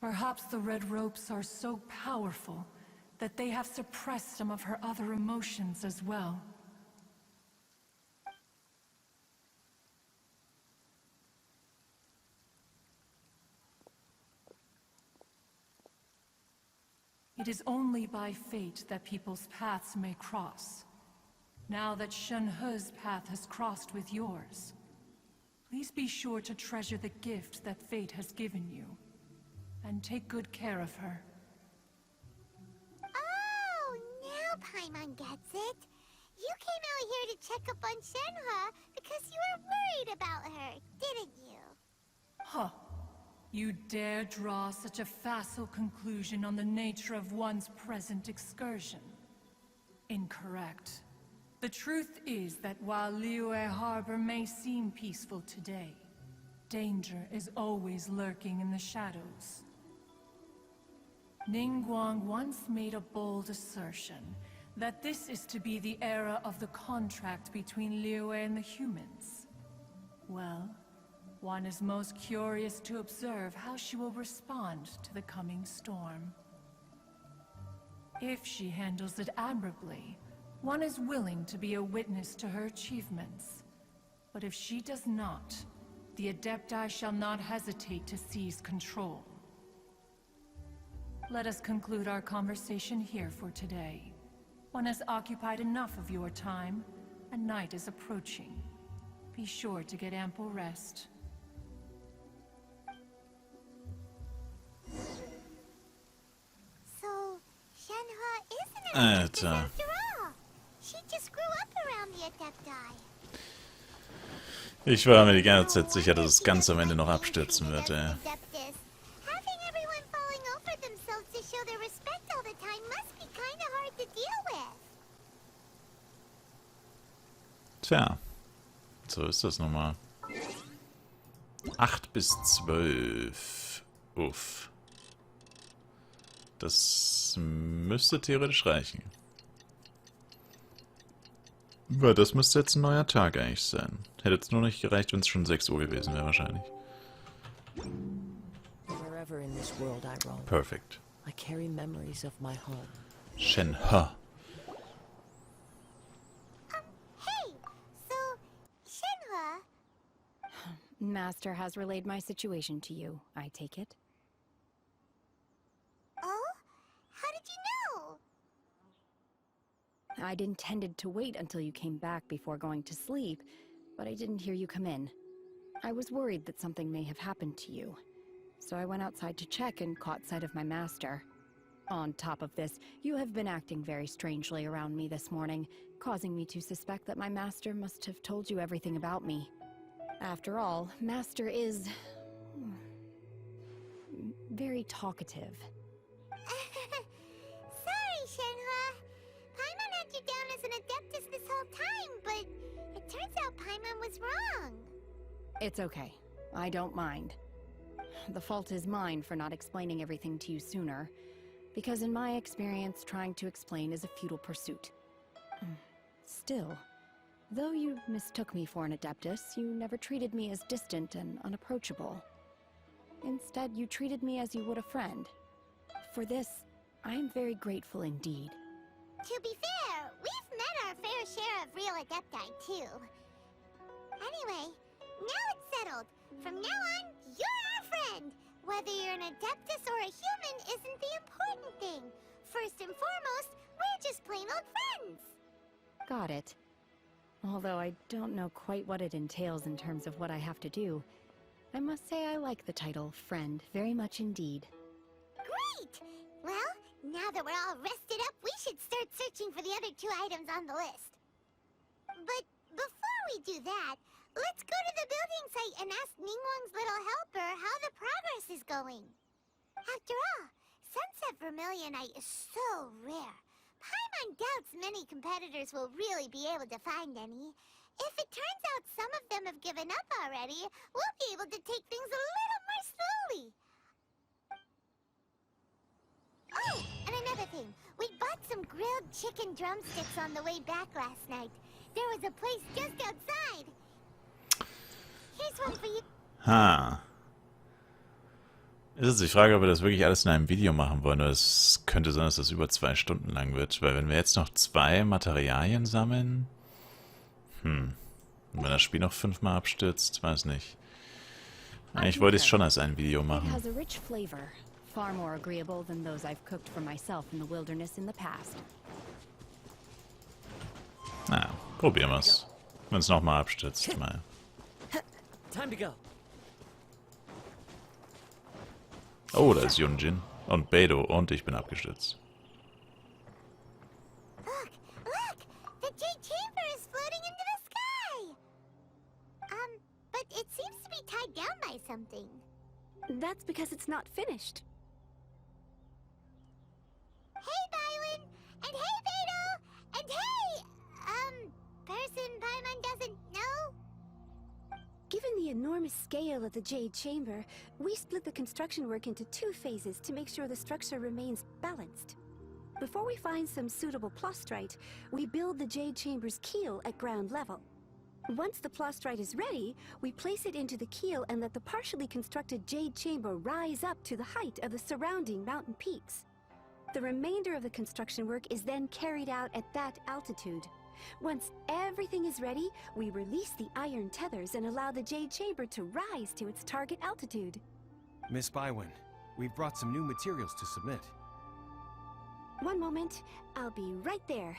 Perhaps the red ropes are so powerful that they have suppressed some of her other emotions as well. It is only by fate that people's paths may cross. Now that Shenhe's path has crossed with yours, please be sure to treasure the gift that fate has given you, and take good care of her. Oh, now Paimon gets it. You came out here to check up on Shenhe because you were worried about her, didn't you? Huh. You dare draw such a facile conclusion on the nature of one's present excursion? Incorrect. The truth is that while Liyue Harbor may seem peaceful today, danger is always lurking in the shadows. Ningguang once made a bold assertion that this is to be the era of the contract between Liyue and the humans. Well, one is most curious to observe how she will respond to the coming storm. If she handles it admirably, one is willing to be a witness to her achievements. But if she does not, the Adepti shall not hesitate to seize control. Let us conclude our conversation here for today. One has occupied enough of your time, and night is approaching. Be sure to get ample rest. So, Shenhe isn't an Adeptus after all. She just grew up around the Adepti. Ich war mir die ganze Zeit sicher, dass es ganz am Ende noch abstürzen wird, ey. Having everyone falling over themselves to show their respect all the time must be kind of hard to deal with. Tja, so ist das nun mal. 8 bis 12. Uff. Das müsste theoretisch reichen. Weil das müsste jetzt ein neuer Tag eigentlich sein. Hätte jetzt nur nicht gereicht, wenn es schon 6 Uhr gewesen wäre wahrscheinlich. Wherever in this world I roam, Perfect. I carry memories of my home. Shenhe. Hey, so Shenhe. Master has relayed my situation to you, I take it. Oh? How did you know? I'd intended to wait until you came back before going to sleep, but I didn't hear you come in. I was worried that something may have happened to you, so I went outside to check and caught sight of my master. On top of this, you have been acting very strangely around me this morning, causing me to suspect that my master must have told you everything about me. After all, Master is very talkative. Sorry, Shenhe. Paimon had you down as an Adeptus this whole time, but it turns out Paimon was wrong. It's okay. I don't mind. The fault is mine for not explaining everything to you sooner, because in my experience, trying to explain is a futile pursuit. Still, though you mistook me for an Adeptus, you never treated me as distant and unapproachable. Instead, you treated me as you would a friend. For this, I am very grateful indeed. To be fair, we've met our fair share of real Adepti, too. Anyway, now it's settled. From now on, you're our friend. Whether you're an Adeptus or a human isn't the important thing. First and foremost, we're just plain old friends. Got it. Although I don't know quite what it entails in terms of what I have to do, I must say I like the title Friend very much indeed. Great! Well, now that we're all rested up, we should start searching for the other 2 items on the list. But before we do that, let's go to the building site and ask Ningguang's little helper how the progress is going. After all, Sunset Vermilionite is so rare. Paimon doubts many competitors will really be able to find any. If it turns out some of them have given up already, we'll be able to take things a little more slowly. Oh, and another thing. We bought some grilled chicken drumsticks on the way back last night. There was a place just outside. Here's one for you. Ha. Ist jetzt die Frage, ob wir das wirklich alles in einem Video machen wollen, oder es könnte sein, dass das über 2 Stunden lang wird. Weil wenn wir jetzt noch 2 Materialien sammeln... Und wenn das Spiel noch 5-mal abstürzt, weiß nicht. Eigentlich wollte ich es schon als ein Video machen. It has a rich flavor, far more agreeable than those I've cooked for myself in the wilderness in the past. Na, probieren wir es. Wenn es nochmal abstürzt, mal. Time to go. Oh, da ist Yunjin. Und Beidou. Und ich bin abgestürzt. Look! The Jade Chamber is floating into the sky! But it seems to be tied down by something. That's because it's not finished. Hey, Bywin! And hey, Beidou! And hey! Person Paimon doesn't know? Given the enormous scale of the Jade Chamber, we split the construction work into 2 phases to make sure the structure remains balanced. Before we find some suitable plastrite, we build the Jade Chamber's keel at ground level. Once the plastrite is ready, we place it into the keel and let the partially constructed Jade Chamber rise up to the height of the surrounding mountain peaks. The remainder of the construction work is then carried out at that altitude. Once everything is ready, we release the iron tethers and allow the Jade Chamber to rise to its target altitude. Miss Bywin, we've brought some new materials to submit. One moment, I'll be right there.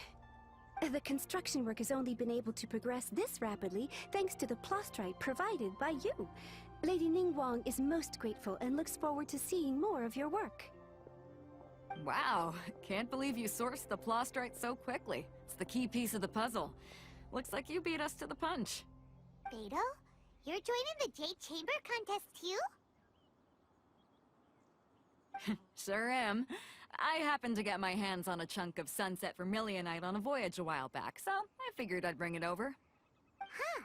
The construction work has only been able to progress this rapidly thanks to the plastrite provided by you. Lady Ningguang is most grateful and looks forward to seeing more of your work. Wow, can't believe you sourced the plastrite so quickly. It's the key piece of the puzzle. Looks like you beat us to the punch. Beidou? You're joining the Jade Chamber contest too? Sure am. I happened to get my hands on a chunk of sunset vermilionite on a voyage a while back, so I figured I'd bring it over. Huh.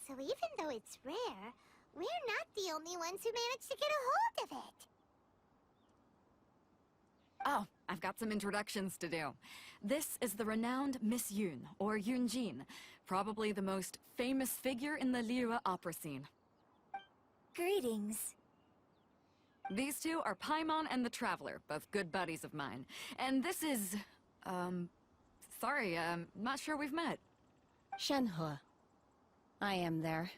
So even though it's rare, we're not the only ones who managed to get a hold of it. Oh, I've got some introductions to do. This is the renowned Miss Yun, or Yunjin, probably the most famous figure in the Liyue opera scene. Greetings. These two are Paimon and the Traveler, both good buddies of mine. And this is... sorry, not sure we've met. Shenhe. I am their...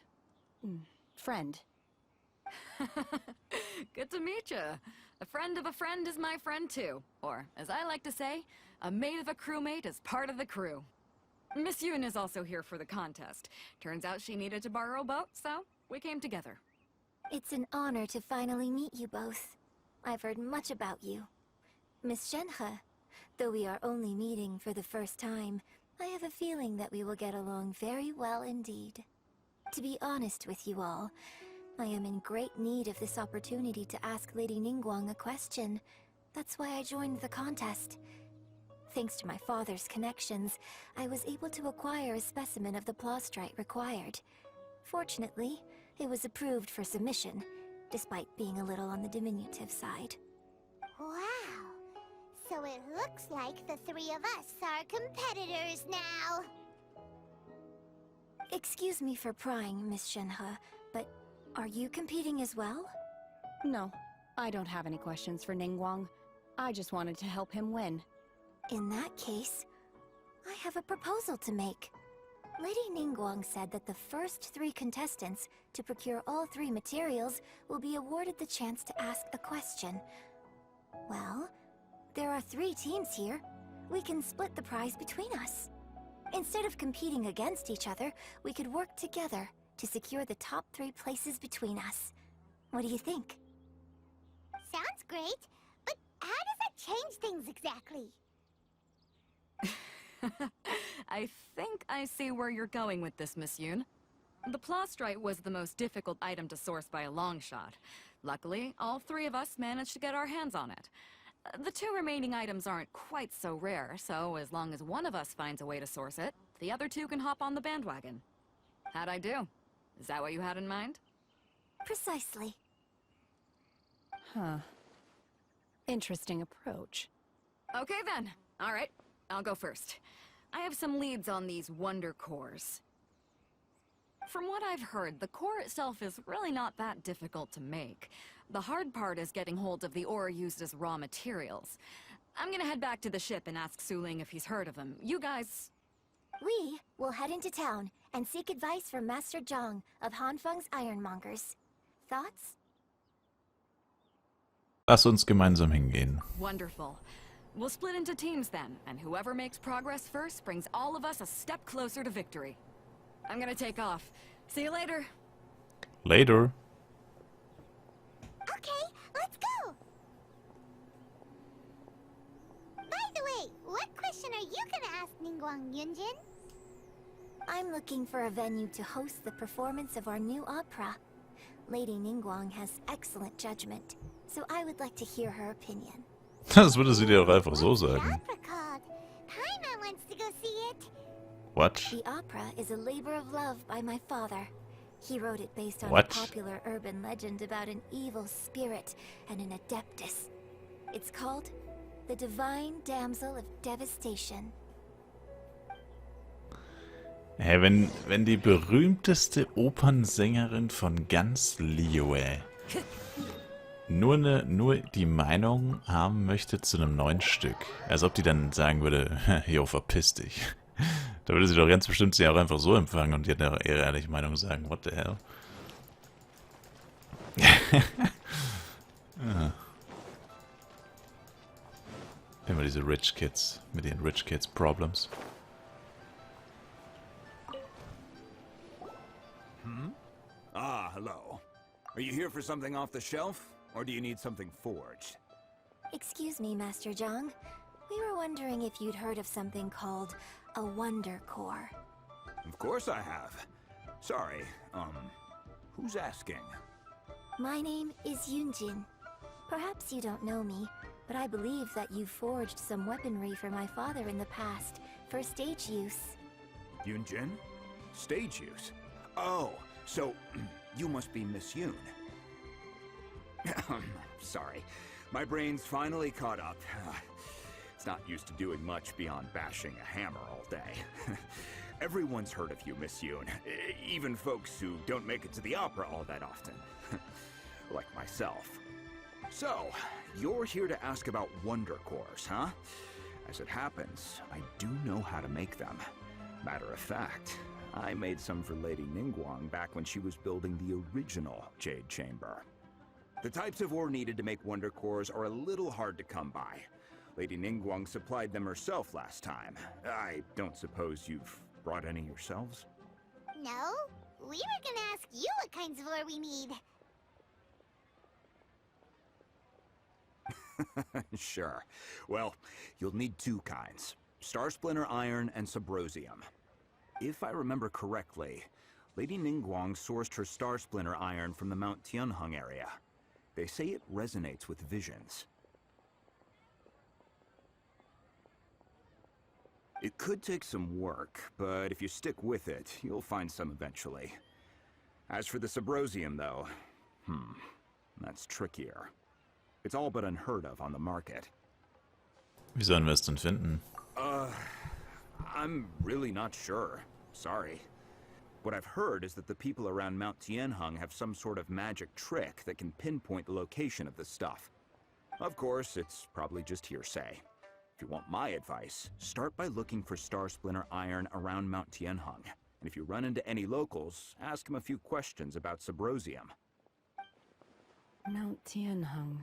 friend. Good to meet you. A friend of a friend is my friend too. Or, as I like to say, a mate of a crewmate is part of the crew. Miss Yun is also here for the contest. Turns out she needed to borrow a boat, so we came together. It's an honor to finally meet you both. I've heard much about you. Miss Shenhe, though we are only meeting for the first time, I have a feeling that we will get along very well indeed. To be honest with you all, I am in great need of this opportunity to ask Lady Ningguang a question. That's why I joined the contest. Thanks to my father's connections, I was able to acquire a specimen of the plastrite required. Fortunately, it was approved for submission, despite being a little on the diminutive side. Wow! So it looks like the 3 of us are competitors now! Excuse me for prying, Miss Shenhe, but are you competing as well? No, I don't have any questions for Ningguang. I just wanted to help him win. In that case, I have a proposal to make. Lady Ningguang said that the first 3 contestants to procure all 3 materials will be awarded the chance to ask a question. Well, there are 3 teams here. We can split the prize between us. Instead of competing against each other, we could work together to secure the top 3 places between us. What do you think? Sounds great, but how does that change things exactly? I think I see where you're going with this, Miss Yun. The plastrite was the most difficult item to source by a long shot. Luckily, all 3 of us managed to get our hands on it. The 2 remaining items aren't quite so rare, so as long as one of us finds a way to source it, the other 2 can hop on the bandwagon. How'd I do? Is that what you had in mind? Precisely. Huh. Interesting approach. Okay then. Alright, I'll go first. I have some leads on these wonder cores. From what I've heard, the core itself is really not that difficult to make. The hard part is getting hold of the ore used as raw materials. I'm gonna head back to the ship and ask Su-Ling if he's heard of them. You guys... We will head into town and seek advice from Master Zhang of Hanfeng's Ironmongers. Thoughts? Lass uns gemeinsam hingehen. Wonderful. We'll split into teams then, and whoever makes progress first brings all of us a step closer to victory. I'm gonna take off. See you later. Later. Okay, let's go! By the way, what question are you gonna ask Ningguang, Yunjin? I'm looking for a venue to host the performance of our new opera. Lady Ningguang has excellent judgment, so I would like to hear her opinion. Das würde sie dir doch einfach so sagen. Rabattcode. Paimon wants to go see it. What? The opera is a labor of love by my father. He wrote it based on What? a popular urban legend about an evil spirit and an adeptus. It's called The Divine Damsel of Devastation. Hey, wenn die berühmteste Opernsängerin von ganz Liyue nur die Meinung haben möchte zu einem neuen Stück, als ob die dann sagen würde, jo, verpiss dich. Da würde sie doch ganz bestimmt sie auch einfach so empfangen und ihre ehrliche Meinung sagen, what the hell? Ja. Immer diese Rich Kids mit ihren Rich Kids Problems. Ah, hello. Are you here for something off the shelf, or do you need something forged? Excuse me, Master Zhang. We were wondering if you'd heard of something called a Wonder Core. Of course I have. Sorry, who's asking? My name is Yunjin. Perhaps you don't know me, but I believe that you forged some weaponry for my father in the past, for stage use. Yunjin? Stage use? Oh, so you must be Miss Yoon. Sorry, my brain's finally caught up. It's not used to doing much beyond bashing a hammer all day. Everyone's heard of you, Miss Yoon. Even folks who don't make it to the opera all that often. Like myself. So, you're here to ask about Wonder Cores, huh? As it happens, I do know how to make them. Matter of fact, I made some for Lady Ningguang back when she was building the original Jade Chamber. The types of ore needed to make Wonder Cores are a little hard to come by. Lady Ningguang supplied them herself last time. I don't suppose you've brought any yourselves? No, we were gonna ask you what kinds of ore we need. Sure. Well, you'll need two kinds. Star Splinter Iron and Subrosium. If I remember correctly, Lady Ningguang sourced her Star Splinter Iron from the Mount Tianheng area. They say it resonates with visions. It could take some work, but if you stick with it, you'll find some eventually. As for the Subrosium, though, that's trickier. It's all but unheard of on the market. Wie sollen wir es denn finden? I'm really not sure. Sorry. What I've heard is that the people around Mount Tianheng have some sort of magic trick that can pinpoint the location of the stuff. Of course, it's probably just hearsay. If you want my advice, start by looking for Star Splinter Iron around Mount Tianheng. And if you run into any locals, ask them a few questions about Subrosium. Mount Tianheng.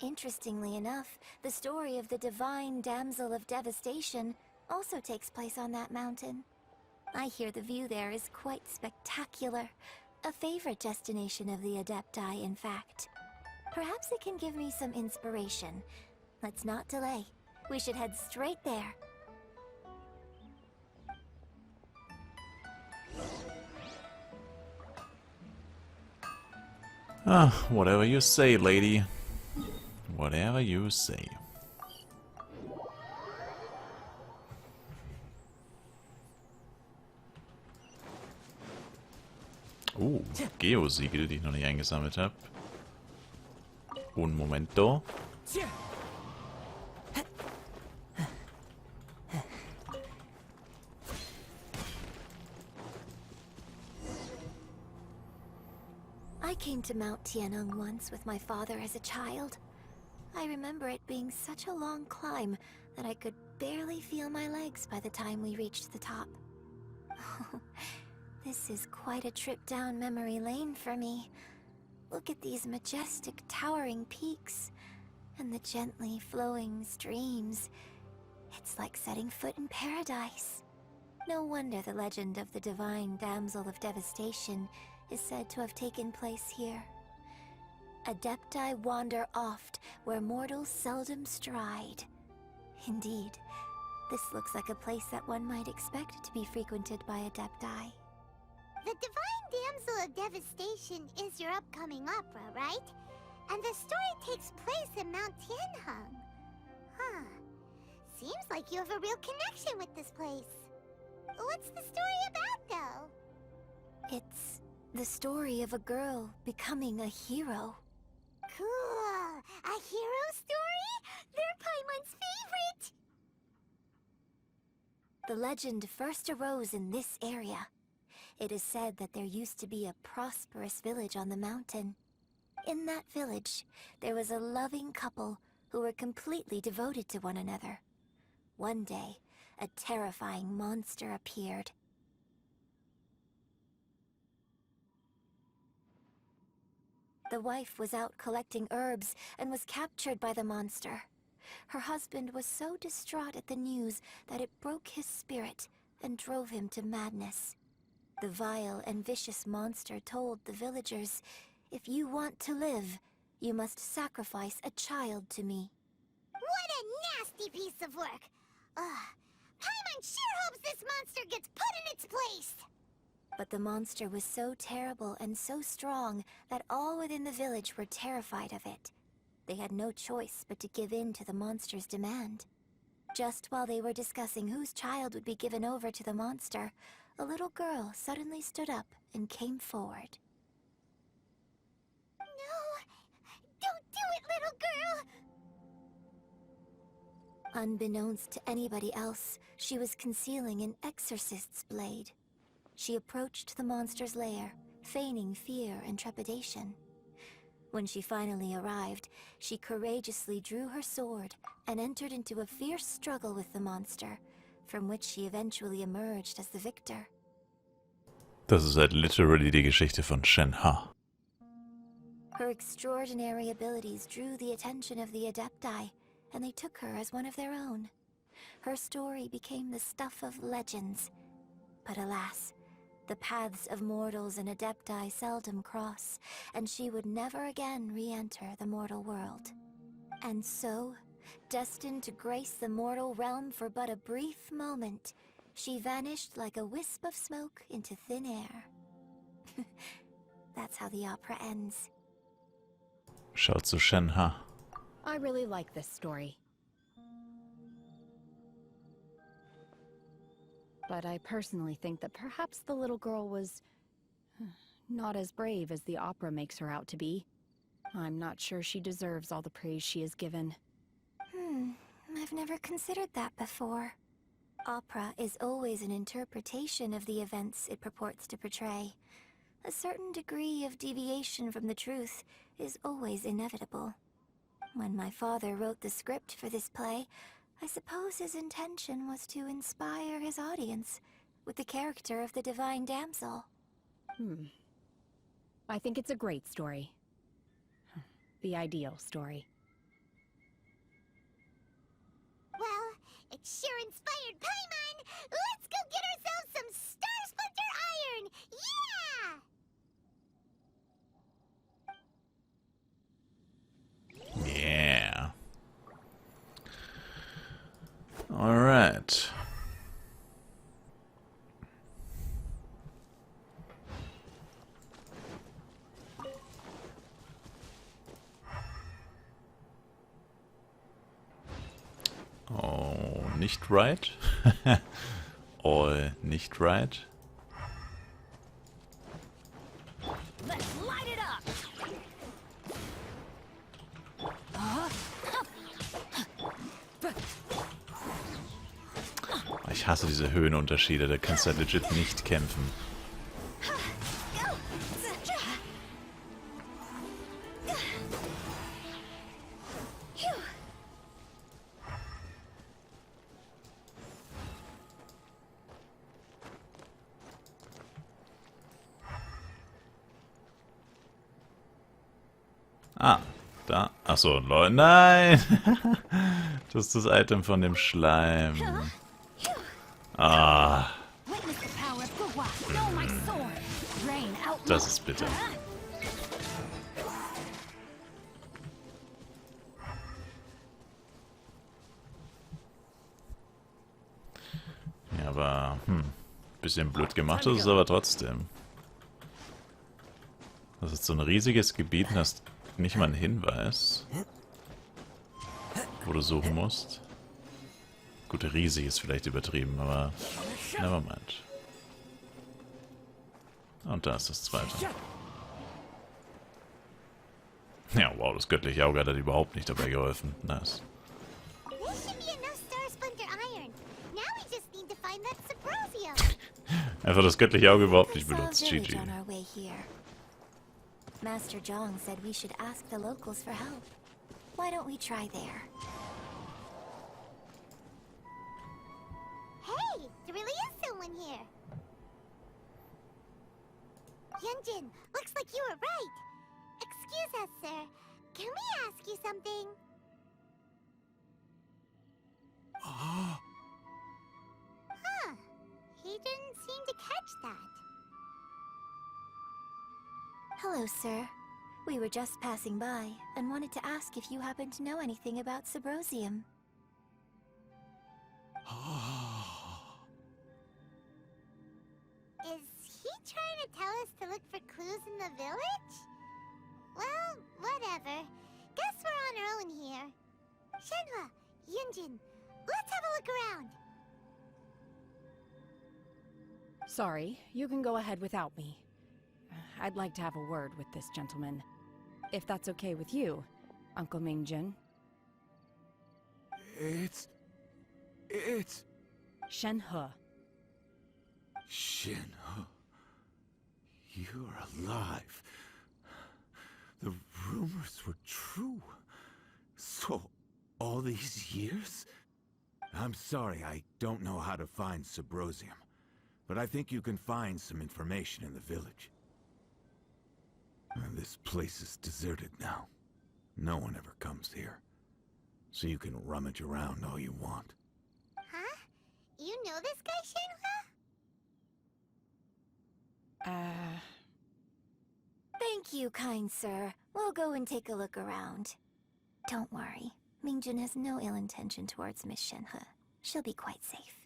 Interestingly enough, the story of the Divine Damsel of Devastation also takes place on that mountain. I hear the view there is quite spectacular. A favorite destination of the Adepti, in fact. Perhaps it can give me some inspiration. Let's not delay. We should head straight there. Whatever you say, lady. Whatever you say. Geosiegel, die ich noch nicht eingesammelt habe. Un momento. I came to Mount Tianeng once with my father as a child. I remember it being such a long climb that I could barely feel my legs by the time we reached the top. This is quite a trip down memory lane for me. Look at these majestic towering peaks and the gently flowing streams. It's like setting foot in paradise. No wonder the legend of the divine damsel of devastation is said to have taken place here. Adepti wander oft where mortals seldom stride. Indeed, this looks like a place that one might expect to be frequented by Adepti. The Divine Damsel of Devastation is your upcoming opera, right? And the story takes place in Mount Tianheng. Huh. Seems like you have a real connection with this place. What's the story about, though? It's the story of a girl becoming a hero. Cool! A hero story? They're Paimon's favorite! The legend first arose in this area. It is said that there used to be a prosperous village on the mountain. In that village, there was a loving couple who were completely devoted to one another. One day, a terrifying monster appeared. The wife was out collecting herbs and was captured by the monster. Her husband was so distraught at the news that it broke his spirit and drove him to madness. The vile and vicious monster told the villagers, "If you want to live, you must sacrifice a child to me." What a nasty piece of work! Paimon sure hopes this monster gets put in its place! But the monster was so terrible and so strong that all within the village were terrified of it. They had no choice but to give in to the monster's demand. Just while they were discussing whose child would be given over to the monster, a little girl suddenly stood up and came forward. No! Don't do it, little girl! Unbeknownst to anybody else, she was concealing an exorcist's blade. She approached the monster's lair, feigning fear and trepidation. When she finally arrived, she courageously drew her sword and entered into a fierce struggle with the monster, from which she eventually emerged as the victor. Das ist halt literally die Geschichte von Shenhe. Her extraordinary abilities drew the attention of the Adepti, and they took her as one of their own. Her story became the stuff of legends. But alas, the paths of mortals and Adepti seldom cross, and she would never again re-enter the mortal world. And so, destined to grace the mortal realm for but a brief moment, she vanished like a wisp of smoke into thin air. That's how the opera ends. Schaut zu Shenhe. I really like this story. But I personally think that perhaps the little girl was not as brave as the opera makes her out to be. I'm not sure she deserves all the praise she is given. I've never considered that before. Opera is always an interpretation of the events it purports to portray. A certain degree of deviation from the truth is always inevitable. When my father wrote the script for this play, I suppose his intention was to inspire his audience with the character of the Divine Damsel. I think it's a great story. The ideal story. Well, it sure inspired Paimon! Let's go get ourselves some Star Splinter Iron! Yeah! Yeah. Alright. Oh, nicht right. All nicht right. Ich hasse diese Höhenunterschiede, da kannst du halt legit nicht kämpfen. Ah, da. Achso, Leute. Nein! Das ist das Item von dem Schleim. Ah. Das ist bitter. Ja, aber, bisschen blöd gemacht ist es aber trotzdem. Das ist so ein riesiges Gebiet und hast nicht mal einen Hinweis, wo du suchen musst. Gut, riesig ist vielleicht übertrieben, aber nevermind. Und da ist das zweite. Ja, wow, das göttliche Auge hat überhaupt nicht dabei geholfen. Nice. Einfach das göttliche Auge überhaupt nicht benutzt. GG. Master Zhong said we should ask the locals for help. Why don't we try there? Hey, there really is someone here. Yunjin, looks like you were right. Excuse us, sir. Can we ask you something? Huh. He didn't seem to catch that. Hello, sir. We were just passing by and wanted to ask if you happen to know anything about Subrosium. Is he trying to tell us to look for clues in the village? Well, whatever. Guess we're on our own here. Shenhua, Yunjin, let's have a look around. Sorry, you can go ahead without me. I'd like to have a word with this gentleman. If that's okay with you, Uncle Mingjin. It's... Shenhe. Shenhe. You're alive. The rumors were true. So, all these years? I'm sorry, I don't know how to find Subrosium. But I think you can find some information in the village. And this place is deserted now. No one ever comes here. So you can rummage around all you want. Huh? You know this guy, Shenhua? Thank you, kind sir. We'll go and take a look around. Don't worry. Mingjin has no ill intention towards Miss Shenhe. She'll be quite safe.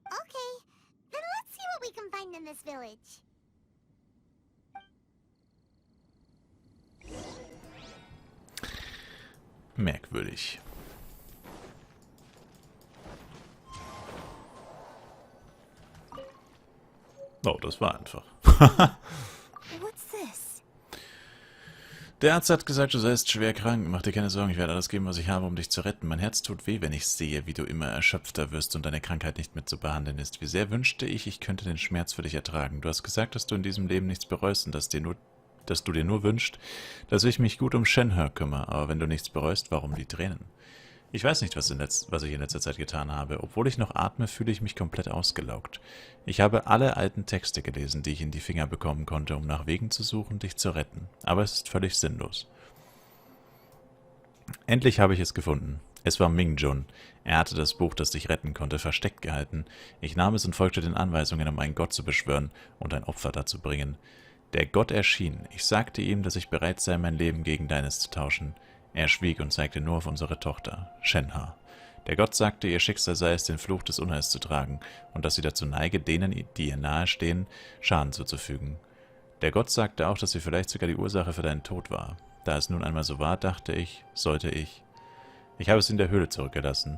Okay. Then let's see what we can find in this village. Merkwürdig. Oh, das war einfach. What's this? Der Arzt hat gesagt, du seist schwer krank. Mach dir keine Sorgen, ich werde alles geben, was ich habe, um dich zu retten. Mein Herz tut weh, wenn ich sehe, wie du immer erschöpfter wirst und deine Krankheit nicht mehr zu behandeln ist. Wie sehr wünschte ich könnte den Schmerz für dich ertragen. Du hast gesagt, dass du in diesem Leben nichts bereust und dass du dir nur wünschst, dass ich mich gut um Shenhe kümmere. Aber wenn du nichts bereust, warum die Tränen? Ich weiß nicht, was ich in letzter Zeit getan habe. Obwohl ich noch atme, fühle ich mich komplett ausgelaugt. Ich habe alle alten Texte gelesen, die ich in die Finger bekommen konnte, um nach Wegen zu suchen, dich zu retten. Aber es ist völlig sinnlos. Endlich habe ich es gefunden. Es war Mingjun. Er hatte das Buch, das dich retten konnte, versteckt gehalten. Ich nahm es und folgte den Anweisungen, um einen Gott zu beschwören und ein Opfer dazu bringen. Der Gott erschien. Ich sagte ihm, dass ich bereit sei, mein Leben gegen deines zu tauschen. Er schwieg und zeigte nur auf unsere Tochter, Shenhe. Der Gott sagte, ihr Schicksal sei es, den Fluch des Unheils zu tragen und dass sie dazu neige, denen, die ihr nahestehen, Schaden zuzufügen. Der Gott sagte auch, dass sie vielleicht sogar die Ursache für deinen Tod war. Da es nun einmal so war, dachte ich, sollte ich. Ich habe es in der Höhle zurückgelassen,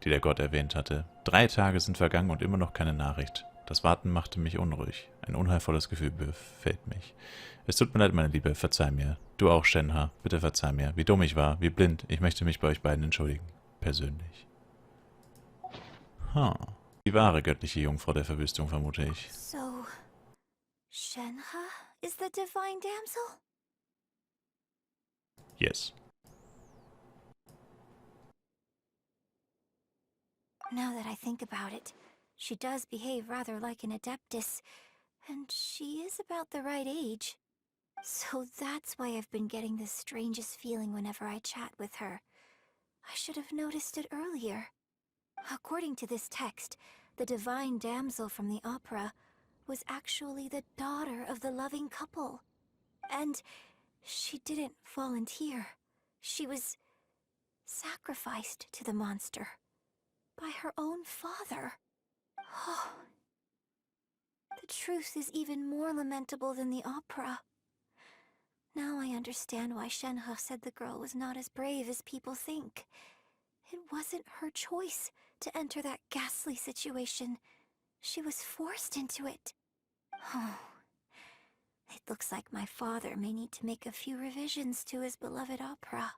die der Gott erwähnt hatte. 3 Tage sind vergangen und immer noch keine Nachricht. Das Warten machte mich unruhig. Ein unheilvolles Gefühl befällt mich. Es tut mir leid, meine Liebe, verzeih mir. Du auch, Shenhe, bitte verzeih mir. Wie dumm ich war, wie blind. Ich möchte mich bei euch beiden entschuldigen. Persönlich. Die wahre göttliche Jungfrau der Verwüstung, vermute ich. So, Shenhe is the divine damsel? Yes. Now that I think about it, she does behave rather like an adeptus, and she is about the right age. So that's why I've been getting the strangest feeling whenever I chat with her. I should have noticed it earlier. According to this text, the divine damsel from the opera was actually the daughter of the loving couple. And she didn't volunteer. She was sacrificed to the monster by her own father. Oh. The truth is even more lamentable than the opera. Now I understand why Shenhe said the girl was not as brave as people think. It wasn't her choice to enter that ghastly situation. She was forced into it. Oh. It looks like my father may need to make a few revisions to his beloved opera.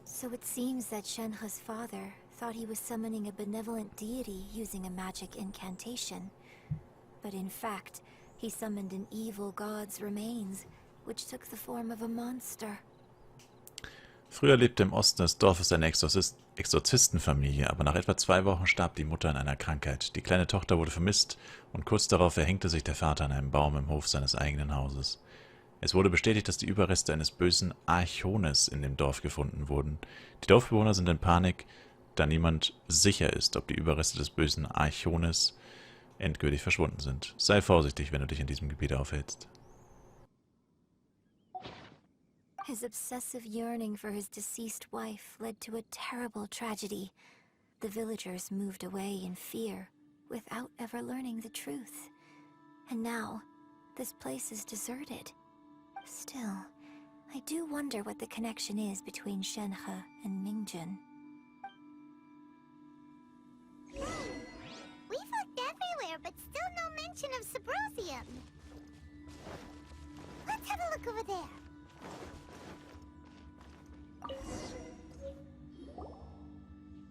So it seems that Shenhe's father thought he was summoning a benevolent deity using a magic incantation. But in fact, he summoned an evil god's remains, which took the form of a monster. Früher lebte im Osten des Dorfes eine Exorzistenfamilie, aber nach etwa 2 Wochen starb die Mutter an einer Krankheit. Die kleine Tochter wurde vermisst und kurz darauf erhängte sich der Vater an einem Baum im Hof seines eigenen Hauses. Es wurde bestätigt, dass die Überreste eines bösen Archones in dem Dorf gefunden wurden. Die Dorfbewohner sind in Panik, da niemand sicher ist, ob die Überreste des bösen Archones endgültig verschwunden sind. Sei vorsichtig, wenn du dich in diesem Gebiet aufhältst. His obsessive yearning for his deceased wife led to a terrible tragedy. The villagers moved away in fear, without ever learning the truth. And now, this place is deserted. Still, I do wonder what the connection is between Shenhe and Mingjun. We've looked everywhere, but still no mention of Subrosium. Let's have a look over there.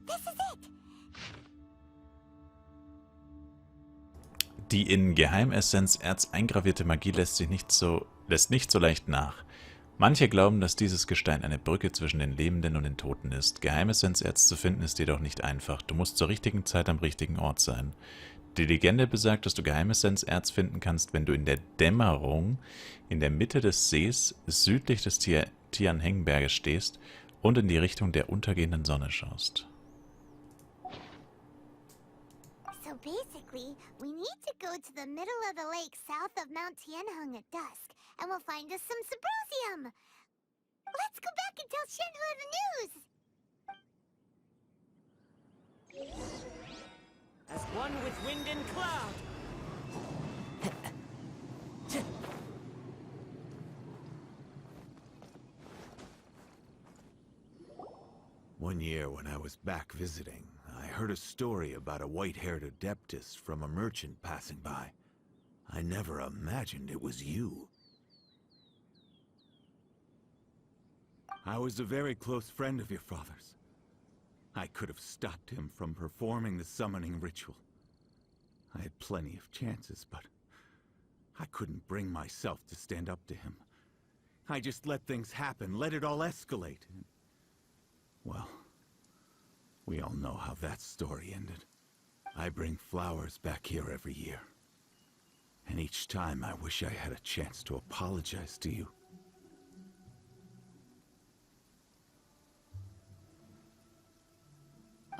This is it. Die in Geheimessenz-Erz eingravierte Magie lässt nicht so leicht nach. Manche glauben, dass dieses Gestein eine Brücke zwischen den Lebenden und den Toten ist. Geheimessenz-Erz zu finden ist jedoch nicht einfach. Du musst zur richtigen Zeit am richtigen Ort sein. Die Legende besagt, dass du Geheimessenz-Erz finden kannst, wenn du in der Dämmerung in der Mitte des Sees südlich des Tianheng-Berges stehst und in die Richtung der untergehenden Sonne schaust. So basically, we need to go to the middle of the lake south of Mount Tianheng at dusk, and we'll find us some Subrosium. Let's go back and tell Shenhe the news. As one with wind and cloud. One year when I was back visiting, I heard a story about a white-haired adeptus from a merchant passing by. I never imagined it was you. I was a very close friend of your father's. I could have stopped him from performing the summoning ritual. I had plenty of chances, but I couldn't bring myself to stand up to him. I just let things happen, let it all escalate. Well, we all know how that story ended. I bring flowers back here every year. And each time I wish I had a chance to apologize to you.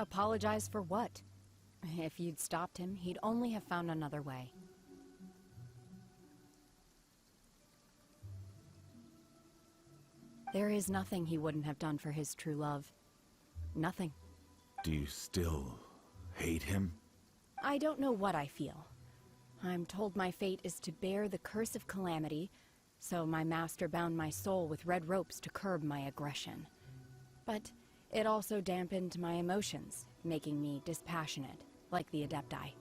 Apologize for what? If you'd stopped him, he'd only have found another way. There is nothing he wouldn't have done for his true love. Nothing. Do you still hate him? I don't know what I feel. I'm told my fate is to bear the curse of calamity, so my master bound my soul with red ropes to curb my aggression. But It also dampened my emotions, making me dispassionate, like the Adepti.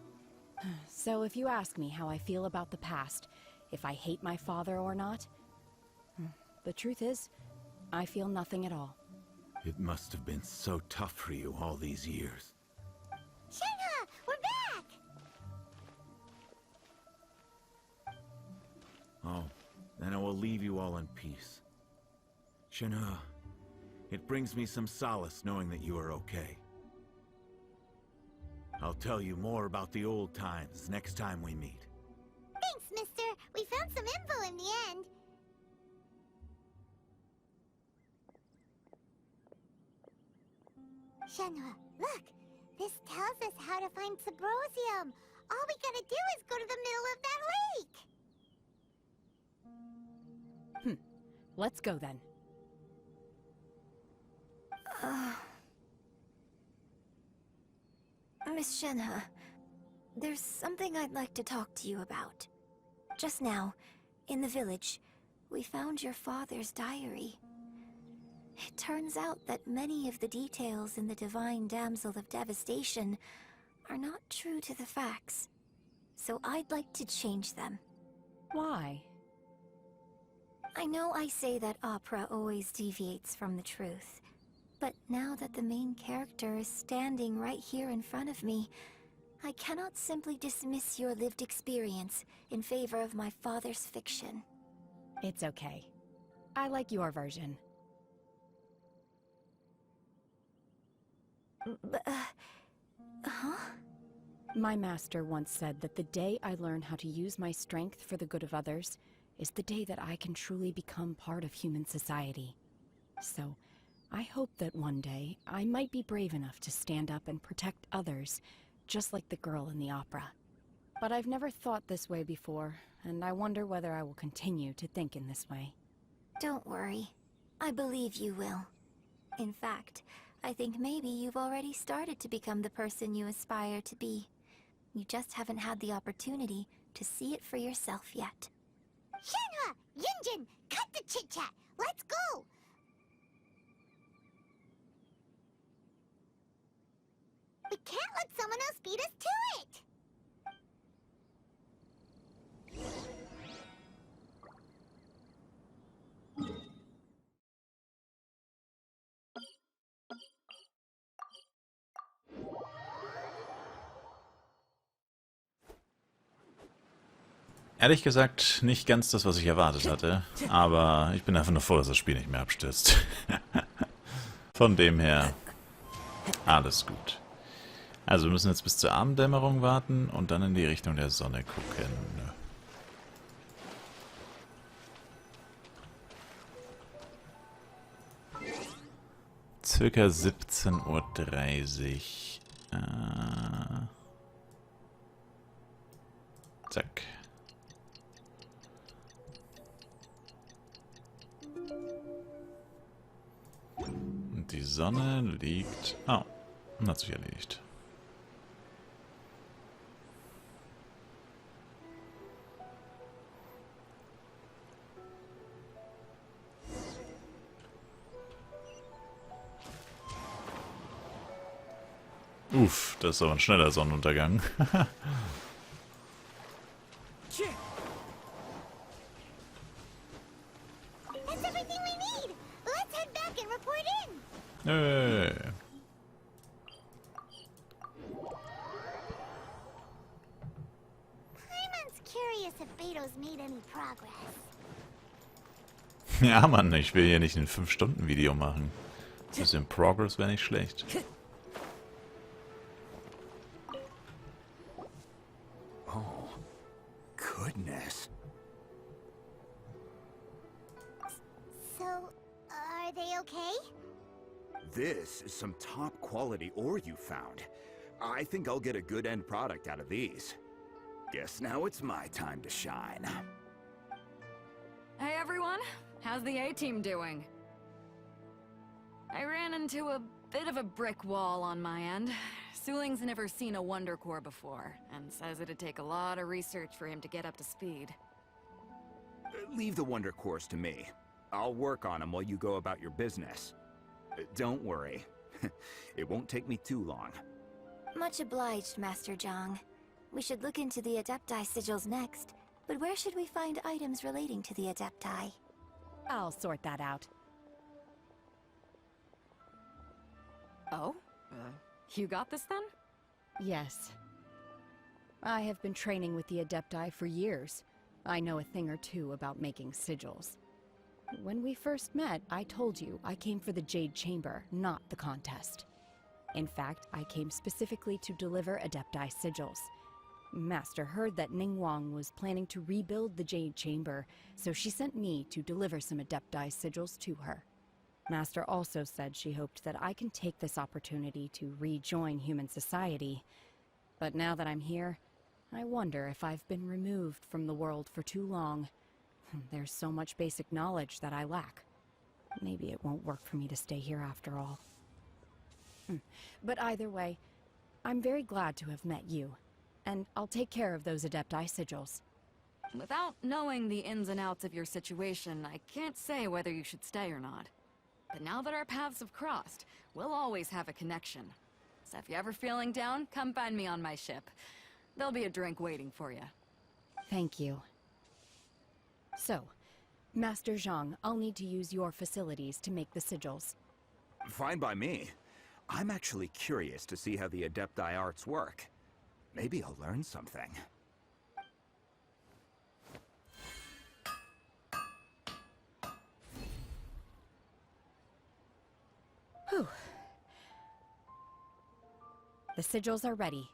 So if you ask me how I feel about the past, if I hate my father or not, the truth is, I feel nothing at all. It must have been so tough for you all these years. Shenhe, we're back! Oh, then I will leave you all in peace. Shenhe, it brings me some solace knowing that you are okay. I'll tell you more about the old times next time we meet. Thanks, mister. We found some info in the end. Shenhe, look. This tells us how to find Subrosium. All we gotta do is go to the middle of that lake. Let's go then. Miss Shenhe, there's something I'd like to talk to you about. Just now, in the village, we found your father's diary. It turns out that many of the details in the Divine Damsel of Devastation are not true to the facts. So I'd like to change them. Why? I know I say that opera always deviates from the truth, but now that the main character is standing right here in front of me, I cannot simply dismiss your lived experience in favor of my father's fiction. It's okay. I like your version. Huh? My master once said that the day I learn how to use my strength for the good of others is the day that I can truly become part of human society. So, I hope that one day I might be brave enough to stand up and protect others, just like the girl in the opera. But I've never thought this way before, and I wonder whether I will continue to think in this way. Don't worry. I believe you will. In fact, I think maybe you've already started to become the person you aspire to be. You just haven't had the opportunity to see it for yourself yet. Shenhe! Yunjin! Cut the chit-chat! Let's go! We can't let someone else beat us to it! Ehrlich gesagt, nicht ganz das, was ich erwartet hatte. Aber ich bin einfach nur froh, dass das Spiel nicht mehr abstürzt. Von dem her, alles gut. Also wir müssen jetzt bis zur Abenddämmerung warten und dann in die Richtung der Sonne gucken. Circa 17:30 Uhr. Zack. Und die Sonne liegt... Oh, hat sich erledigt. Uff, das ist aber ein schneller Sonnenuntergang. That's everything we need! Let's head back and report in! Hey. Paimon's curious if Beto's made any progress. Ja, Mann, ich will hier nicht ein 5-Stunden-Video machen. Ein bisschen Progress wäre nicht schlecht. Oh, goodness. So, are they okay? This is some top-quality ore you found. I think I'll get a good end product out of these. Guess now it's my time to shine. Hey everyone, how's the A-team doing? I ran into a bit of a brick wall on my end. Suling's never seen a Wonder Core before, and says it'd take a lot of research for him to get up to speed. Leave the Wonder Cores to me. I'll work on them while you go about your business. Don't worry. It won't take me too long. Much obliged, Master Zhang. We should look into the Adepti sigils next, but where should we find items relating to the Adepti? I'll sort that out. Oh? You got this then? Yes. I have been training with the Adepti for years. I know a thing or two about making sigils. When we first met, I told you I came for the Jade Chamber, not the contest. In fact, I came specifically to deliver Adepti sigils. Master heard that Ningguang was planning to rebuild the Jade Chamber, so she sent me to deliver some Adepti sigils to her. Master also said she hoped that I can take this opportunity to rejoin human society. But now that I'm here, I wonder if I've been removed from the world for too long. There's so much basic knowledge that I lack. Maybe it won't work for me to stay here after all. But either way, I'm very glad to have met you, and I'll take care of those Adepti sigils. Without knowing the ins and outs of your situation, I can't say whether you should stay or not. But now that our paths have crossed, we'll always have a connection. So if you're ever feeling down, come find me on my ship. There'll be a drink waiting for you. Thank you. So, Master Zhang, I'll need to use your facilities to make the sigils. Fine by me. I'm actually curious to see how the Adepti arts work. Maybe I'll learn something. Whew. The sigils are ready.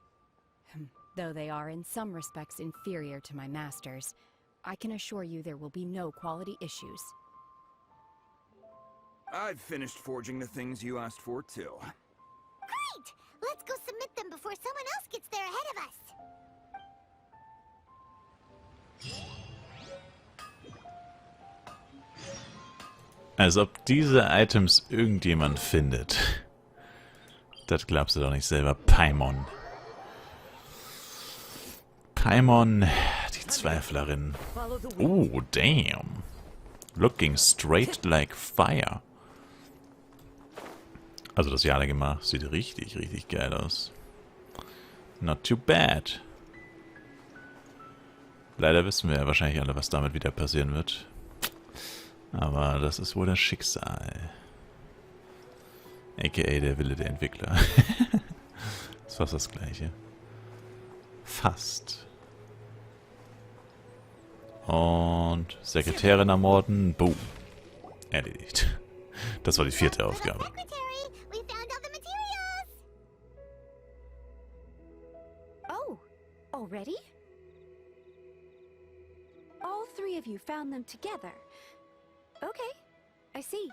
Though they are in some respects inferior to my master's, I can assure you there will be no quality issues. I've finished forging the things you asked for, too. Great! Let's go submit them before someone else gets there ahead of us. Als ob diese Items irgendjemand findet. Das glaubst du doch nicht selber, Paimon. Paimon, die Zweiflerin. Oh, damn. Looking straight like fire. Also das Jadegemach sieht richtig, richtig geil aus. Not too bad. Leider wissen wir ja wahrscheinlich alle, was damit wieder passieren wird. Aber das ist wohl das Schicksal. A.k.a. der Wille der Entwickler. Das ist fast das Gleiche. Fast. Und Sekretärin ermorden. Boom. Erledigt. Das war die 4. Aufgabe. Oh, already? All 3 of you found them together. Okay, I see.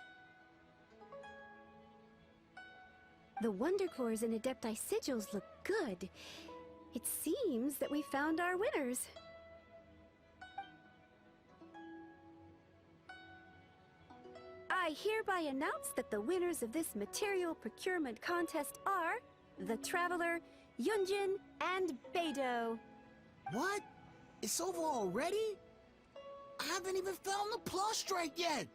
The Wonder Cores and Adepti sigils look good. It seems that we found our winners. I hereby announce that the winners of this material procurement contest are the Traveler, Yunjin, and Beidou. What? It's over already? I haven't even found the plus strike yet!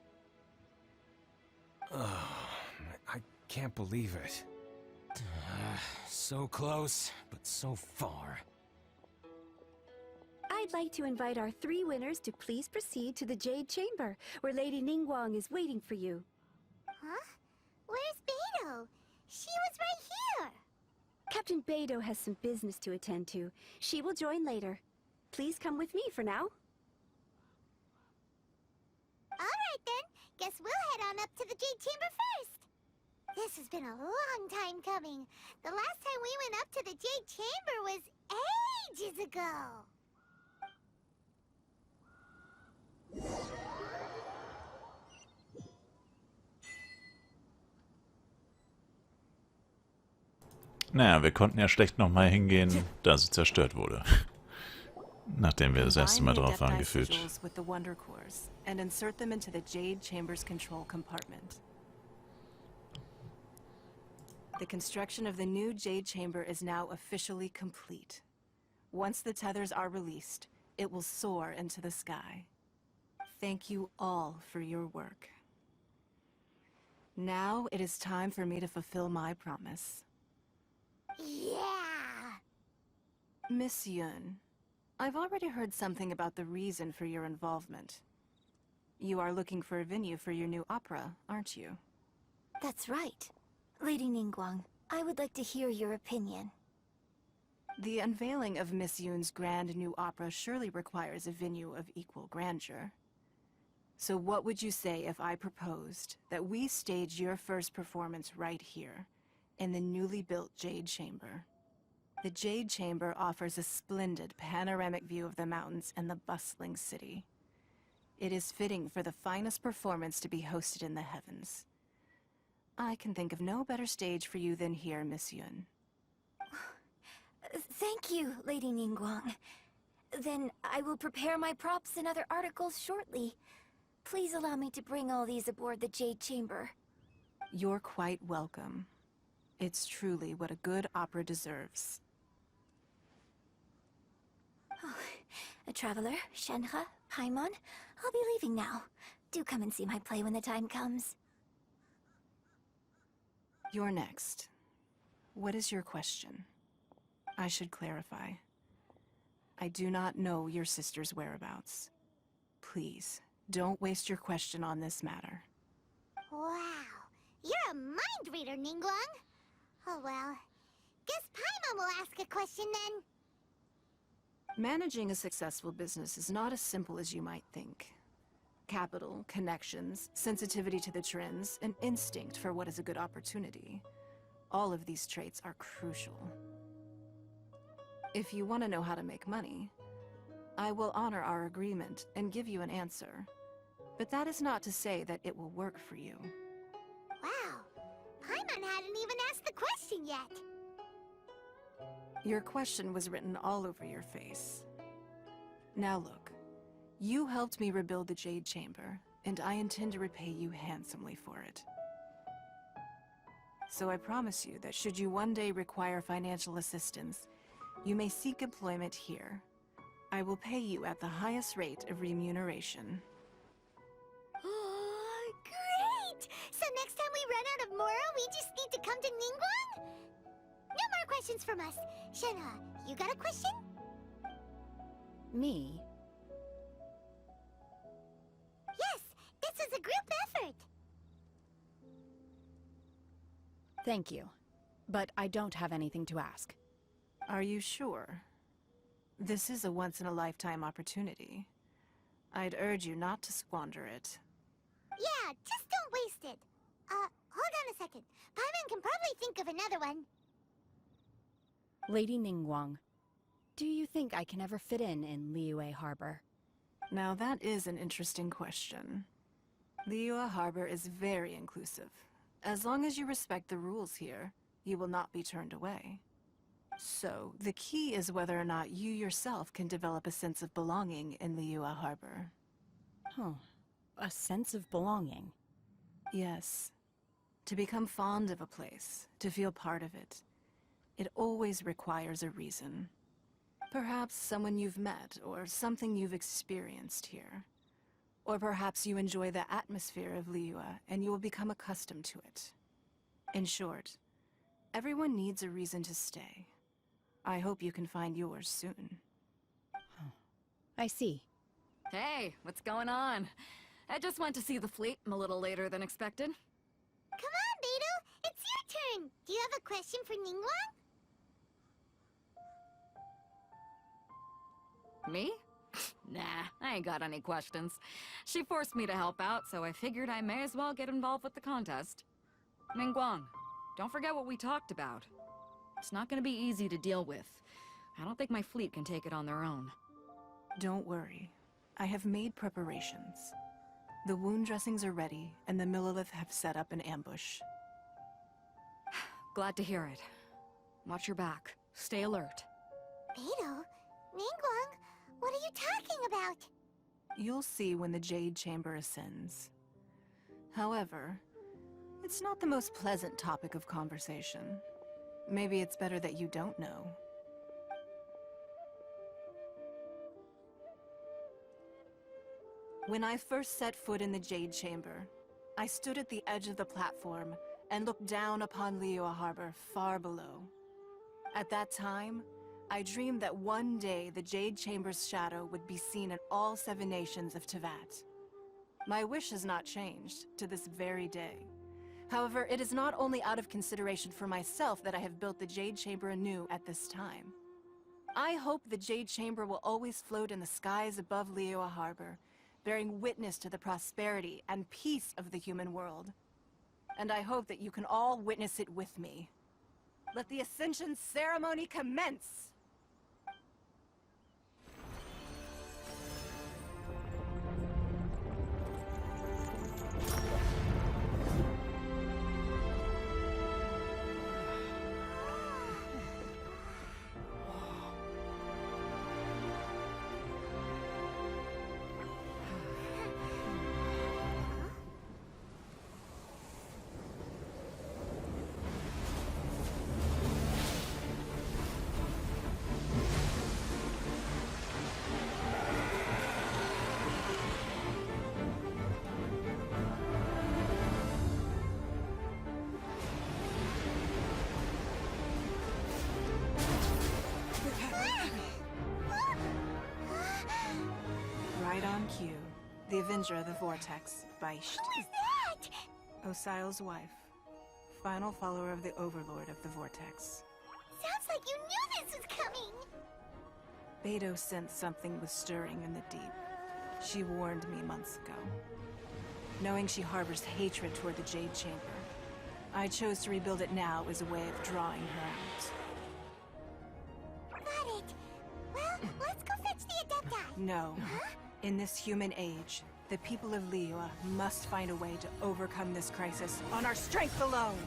I can't believe it. So close, but so far. I'd like to invite our 3 winners to please proceed to the Jade Chamber, where Lady Ningguang is waiting for you. Huh? Where's Beidou? She was right here! Captain Beidou has some business to attend to. She will join later. Please come with me for now. Alright then, guess we'll head on up to the Jade Chamber first. This has been a long time coming. The last time we went up to the Jade Chamber was ages ago. Naja, wir konnten ja schlecht nochmal hingehen, da sie zerstört wurde. Nachdem wir das erste Mal drauf waren gefühlt. With the Wonder Cores and insert them into the Jade Chamber's control compartment. The construction of the new Jade Chamber is now officially complete. Once the tethers are released, it will soar into the sky. Thank you all for your work. Now it is time for me to fulfill my promise. Yeah! Miss Yun, I've already heard something about the reason for your involvement. You are looking for a venue for your new opera, aren't you? That's right. Lady Ningguang, I would like to hear your opinion. The unveiling of Miss Yun's grand new opera surely requires a venue of equal grandeur. So what would you say if I proposed that we stage your first performance right here, in the newly built Jade Chamber? The Jade Chamber offers a splendid panoramic view of the mountains and the bustling city. It is fitting for the finest performance to be hosted in the heavens. I can think of no better stage for you than here, Miss Yun. Thank you, Lady Ningguang. Then I will prepare my props and other articles shortly. Please allow me to bring all these aboard the Jade Chamber. You're quite welcome. It's truly what a good opera deserves. Oh, a traveler, Shenhe, Paimon, I'll be leaving now. Do come and see my play when the time comes. You're next. What is your question? I should clarify. I do not know your sister's whereabouts. Please, don't waste your question on this matter. Wow, you're a mind reader, Ningguang. Oh well, guess Paimon will ask a question then. Managing a successful business is not as simple as you might think. Capital, connections, sensitivity to the trends, and instinct for what is a good opportunity. All of these traits are crucial. If you want to know how to make money, I will honor our agreement and give you an answer. But that is not to say that it will work for you. Wow, Paimon hadn't even asked the question yet. Your question was written all over your face. Now look, you helped me rebuild the Jade Chamber, and I intend to repay you handsomely for it. So I promise you that should you one day require financial assistance, you may seek employment here. I will pay you at the highest rate of remuneration. Oh, great! So next time we run out of Mora, we just need to come to Ningguang? No more questions from us. Shenhe, you got a question? Me? Yes, this is a group effort. Thank you. But I don't have anything to ask. Are you sure? This is a once-in-a-lifetime opportunity. I'd urge you not to squander it. Yeah, just don't waste it. Hold on a second. Paimon can probably think of another one. Lady Ningguang, do you think I can ever fit in Liyue Harbor? Now that is an interesting question. Liyue Harbor is very inclusive. As long as you respect the rules here, you will not be turned away. So, the key is whether or not you yourself can develop a sense of belonging in Liyue Harbor. Huh. A sense of belonging? Yes. To become fond of a place, to feel part of it, it always requires a reason. Perhaps someone you've met, or something you've experienced here. Or perhaps you enjoy the atmosphere of Liyue, and you will become accustomed to it. In short, everyone needs a reason to stay. I hope you can find yours soon. I see. Hey, what's going on? I just went to see the fleet. I'm a little later than expected. Come on, Beidou! It's your turn! Do you have a question for Ningguang? Me? Nah, I ain't got any questions. She forced me to help out, so I figured I may as well get involved with the contest. Ningguang, don't forget what we talked about. It's not gonna be easy to deal with. I don't think my fleet can take it on their own. Don't worry. I have made preparations. The wound dressings are ready, and the Millilith have set up an ambush. Glad to hear it. Watch your back. Stay alert. Beidou? Ningguang? What are you talking about? You'll see when the Jade Chamber ascends. However, it's not the most pleasant topic of conversation. Maybe it's better that you don't know. When I first set foot in the Jade Chamber, I stood at the edge of the platform and looked down upon Liyue Harbor far below. At that time, I dreamed that one day the Jade Chamber's shadow would be seen in all 7 nations of Teyvat. My wish has not changed to this very day. However, it is not only out of consideration for myself that I have built the Jade Chamber anew at this time. I hope the Jade Chamber will always float in the skies above Liyue Harbor, bearing witness to the prosperity and peace of the human world. And I hope that you can all witness it with me. Let the Ascension ceremony commence! Right on cue. The Avenger of the Vortex, Beisht. Who is that? Osial's wife. Final follower of the Overlord of the Vortex. Sounds like you knew this was coming! Beidou sensed something was stirring in the deep. She warned me months ago. Knowing she harbors hatred toward the Jade Chamber, I chose to rebuild it now as a way of drawing her out. Got it. Well, let's go fetch the Adepti. No. In this human age, the people of Liyue must find a way to overcome this crisis on our strength alone!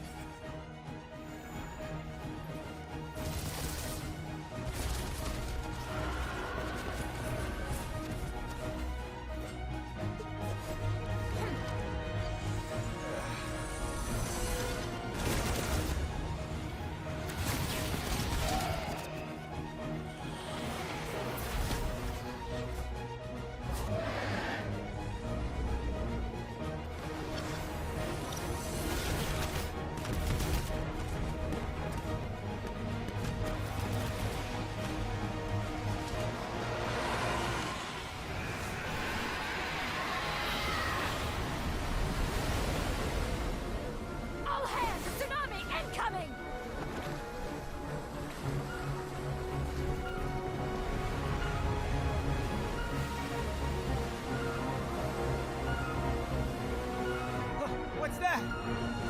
What's that?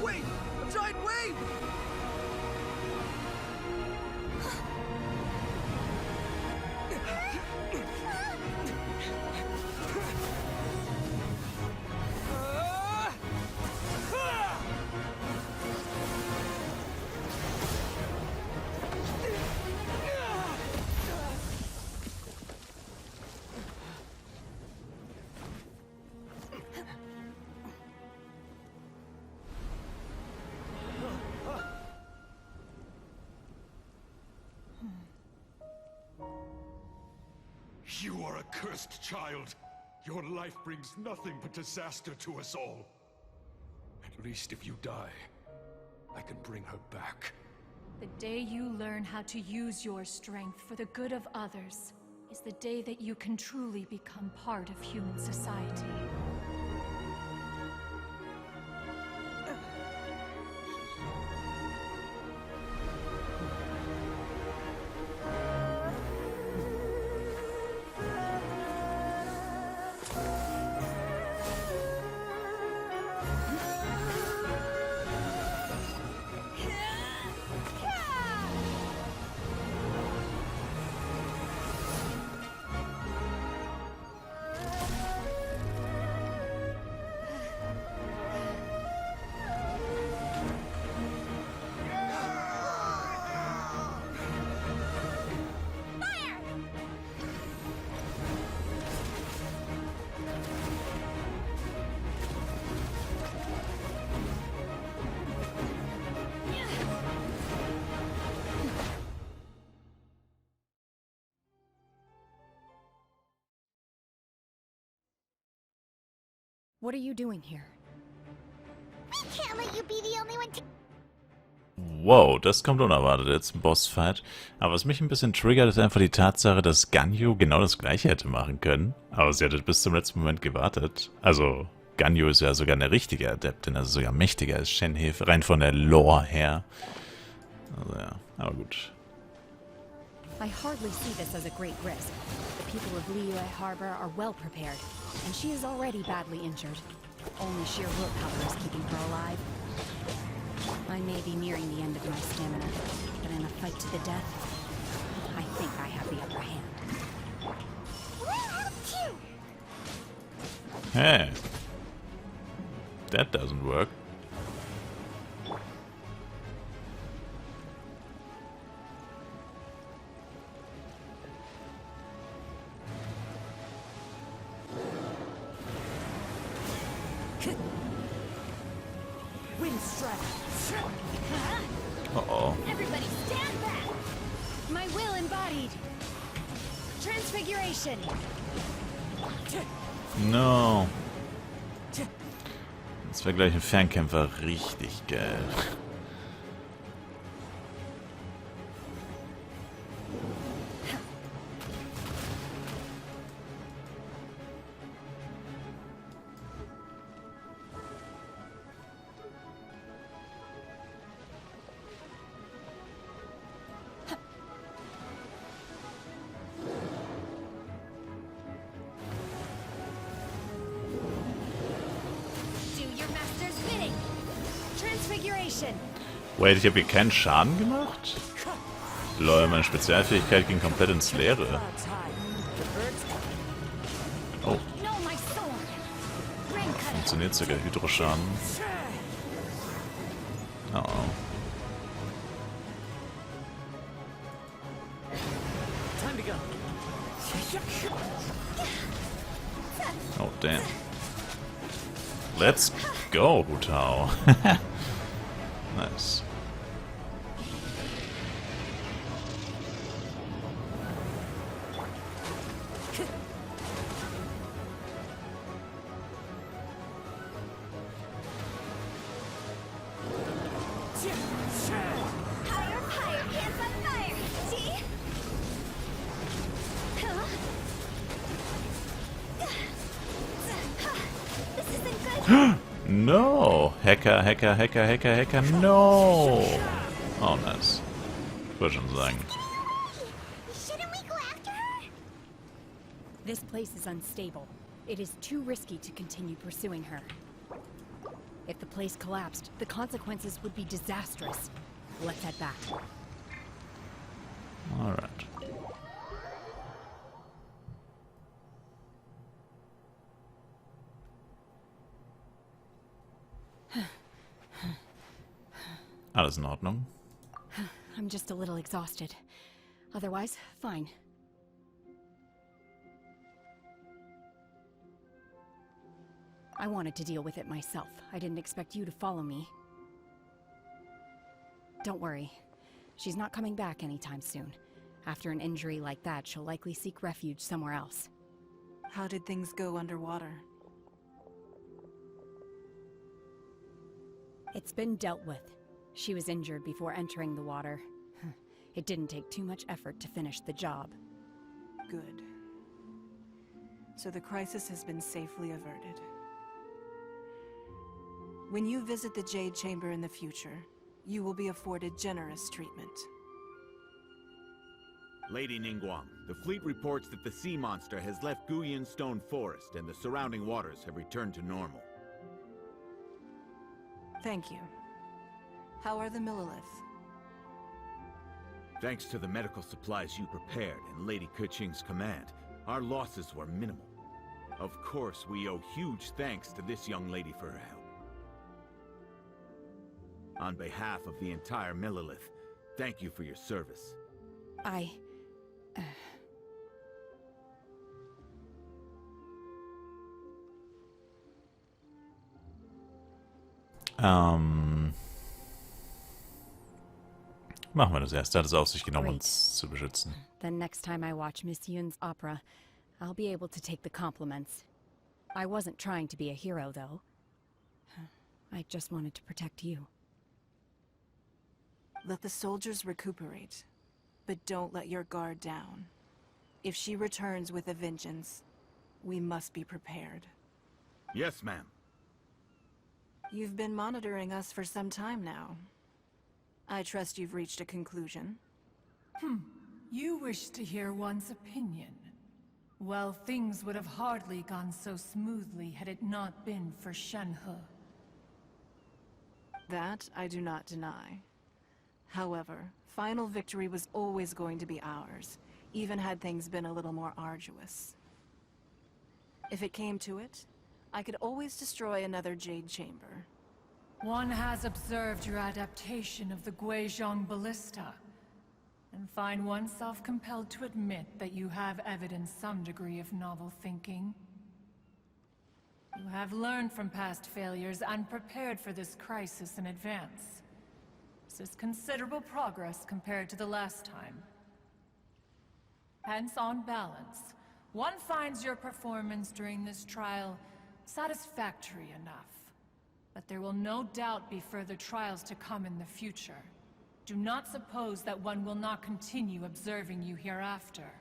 Wait! A giant wave! You are a cursed child. Your life brings nothing but disaster to us all. At least if you die, I can bring her back. The day you learn how to use your strength for the good of others is the day that you can truly become part of human society. What are you doing here? be the only one to... Wow, das kommt unerwartet jetzt, ein Bossfight. Aber was mich ein bisschen triggert, ist einfach die Tatsache, dass Ganyu genau das gleiche hätte machen können. Aber sie hatte bis zum letzten Moment gewartet. Also, Ganyu ist ja sogar eine richtige Adeptin, also sogar mächtiger als Shenhe, rein von der Lore her. Also ja, aber gut. I hardly see this as a great risk. The people of Liyue Harbor are well prepared, and she is already badly injured. Only sheer willpower is keeping her alive. I may be nearing the end of my stamina, but in a fight to the death, I think I have the upper hand. Hey, that doesn't work. Uh-oh. Everybody stand back! My will embodied! Transfiguration! No. Das wäre gleich ein Fernkämpfer richtig geil. Wait, ich habe hier keinen Schaden gemacht? Lol, meine Spezialfähigkeit ging komplett ins Leere. Oh. Funktioniert sogar Hydroschaden. Oh. Oh, damn. Let's go, Hutao. Nice. No! Hacker, Hacker, Hacker, Hacker, Hacker, no! Oh, nice. Ich wollte schon sagen. This place is unstable. It is too risky to continue pursuing her. If the place collapsed, the consequences would be disastrous. Let's head back. Alright. Alles in Ordnung. I'm just a little exhausted. Otherwise, fine. I wanted to deal with it myself. I didn't expect you to follow me. Don't worry. She's not coming back anytime soon. After an injury like that, she'll likely seek refuge somewhere else. How did things go underwater? It's been dealt with. She was injured before entering the water. It didn't take too much effort to finish the job. Good. So the crisis has been safely averted. When you visit the Jade Chamber in the future, you will be afforded generous treatment. Lady Ningguang, the fleet reports that the sea monster has left Guyan Stone Forest and the surrounding waters have returned to normal. Thank you. How are the Millilith? Thanks to the medical supplies you prepared and Lady Keqing's command, our losses were minimal. Of course, we owe huge thanks to this young lady for her help. On behalf of the entire Millilith, thank you for your service. Machen wir das erst. Er hat es auf sich genommen, uns zu beschützen. Then next time I watch Miss Yun's opera, I'll be able to take the compliments. I wasn't trying to be a hero, though. I just wanted to protect you. Let the soldiers recuperate, but don't let your guard down. If she returns with a vengeance, we must be prepared. Yes, ma'am. You've been monitoring us for some time now. I trust you've reached a conclusion. You wish to hear one's opinion. Well, things would have hardly gone so smoothly had it not been for Shenhe. That I do not deny. However, final victory was always going to be ours, even had things been a little more arduous. If it came to it, I could always destroy another Jade Chamber. One has observed your adaptation of the Guizhong Ballista, and find oneself compelled to admit that you have evidenced some degree of novel thinking. You have learned from past failures and prepared for this crisis in advance. This is considerable progress compared to the last time. Hence, on balance, one finds your performance during this trial satisfactory enough. But there will no doubt be further trials to come in the future. Do not suppose that one will not continue observing you hereafter.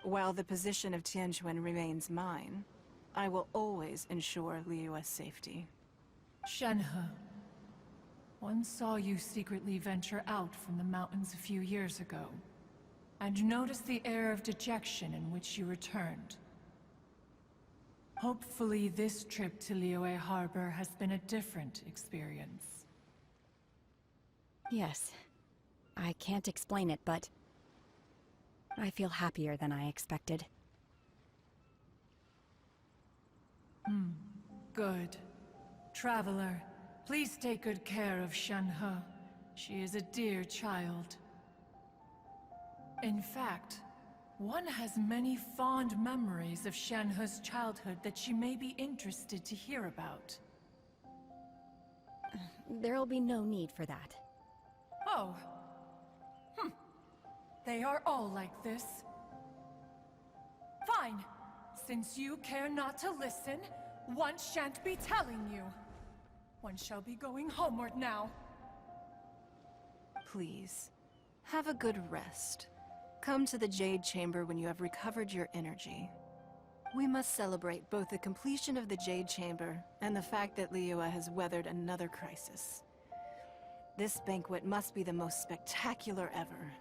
While the position of Tianquan remains mine, I will always ensure Liyue's safety. Shenhe, one saw you secretly venture out from the mountains a few years ago, and noticed the air of dejection in which you returned. Hopefully this trip to Liyue Harbor has been a different experience. Yes. I can't explain it, but I feel happier than I expected. Good. Traveler, please take good care of Shenhe. She is a dear child. In fact, one has many fond memories of Shenhe's childhood that she may be interested to hear about. There'll be no need for that. Oh. They are all like this. Fine. Since you care not to listen, one shan't be telling you. One shall be going homeward now. Please, have a good rest. Come to the Jade Chamber when you have recovered your energy. We must celebrate both the completion of the Jade Chamber and the fact that Liyue has weathered another crisis. This banquet must be the most spectacular ever.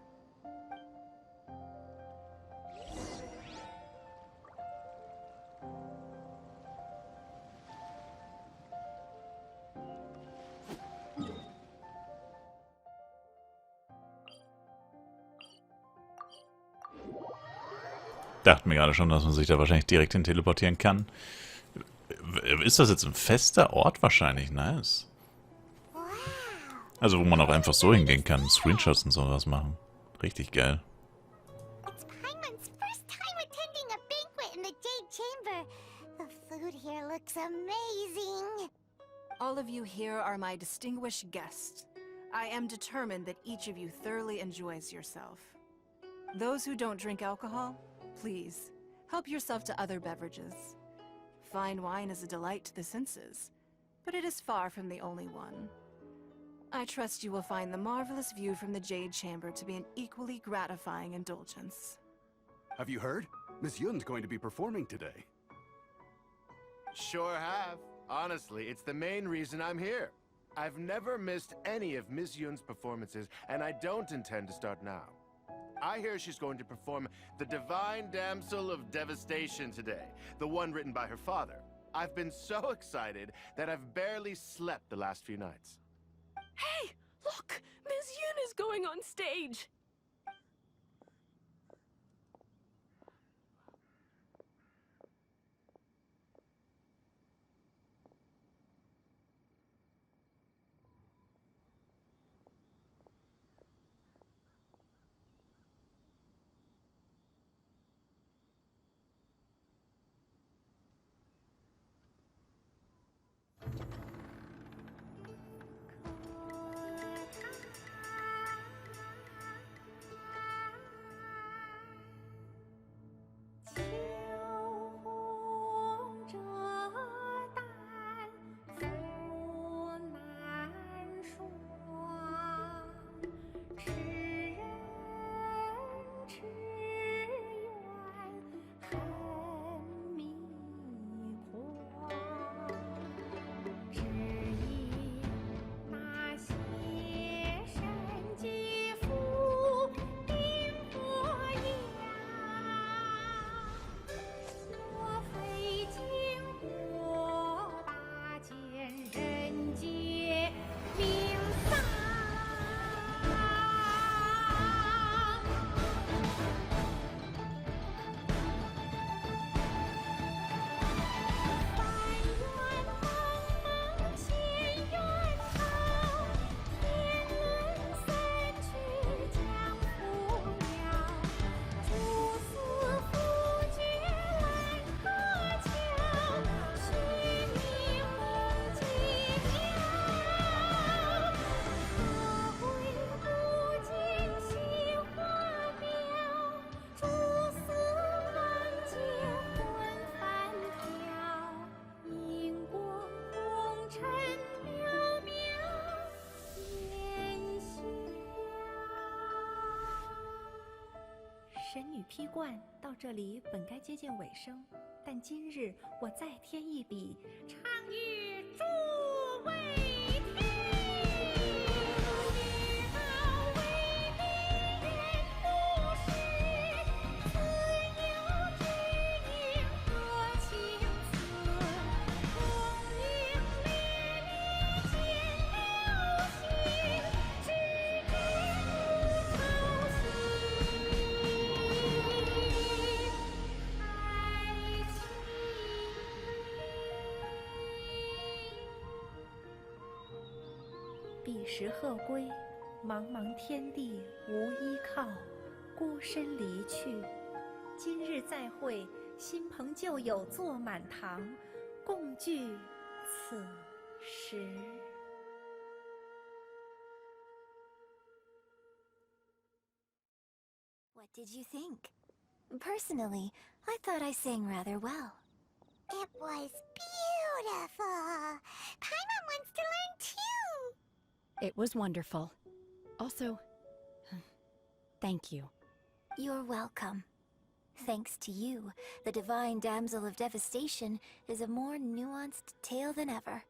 Dachte mir gerade schon, dass man sich da wahrscheinlich direkt hin teleportieren kann. Ist das jetzt ein fester Ort wahrscheinlich? Nice. Also wo man auch einfach so hingehen kann, Screenshots und sowas machen. Richtig geil. It's Paimon's first time attending a banquet in the Jade Chamber. The food here looks amazing. All of you here are my distinguished guests. I am determined that each of you thoroughly enjoys yourself. Those who don't drink alcohol, please, help yourself to other beverages. Fine wine is a delight to the senses, but it is far from the only one. I trust you will find the marvelous view from the Jade Chamber to be an equally gratifying indulgence. Have you heard? Miss Yun's going to be performing today. Sure have. Honestly, it's the main reason I'm here. I've never missed any of Miss Yun's performances, and I don't intend to start now. I hear she's going to perform The Divine Damsel of Devastation today, the one written by her father. I've been so excited that I've barely slept the last few nights. Hey, look! Miss Yun is going on stage! 神女披冠到这里本该接近尾声，但今日我再添一笔，唱与诸位听。彼时鹤归，茫茫天地无依靠，孤身离去。今日再会，新朋旧友坐满堂，共聚此时。What did you think? Personally, I thought I sang rather well. It was beautiful. Paimon wants to learn too. It was wonderful. Also, thank you. You're welcome. Thanks to you, the Divine Damsel of Devastation is a more nuanced tale than ever.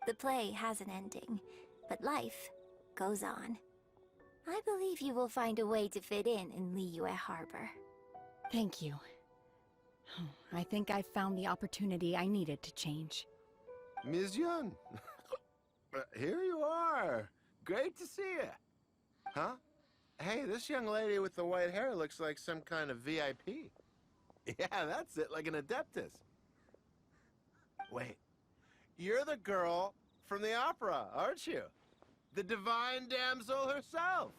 The play has an ending, but life goes on. I believe you will find a way to fit in Liyue Harbor. Thank you. I think I've found the opportunity I needed to change. Ms. Yun, here you are. Great to see you. Huh? Hey, this young lady with the white hair looks like some kind of VIP. Yeah, that's it, like an adeptus. Wait, you're the girl from the opera, aren't you? The divine damsel herself.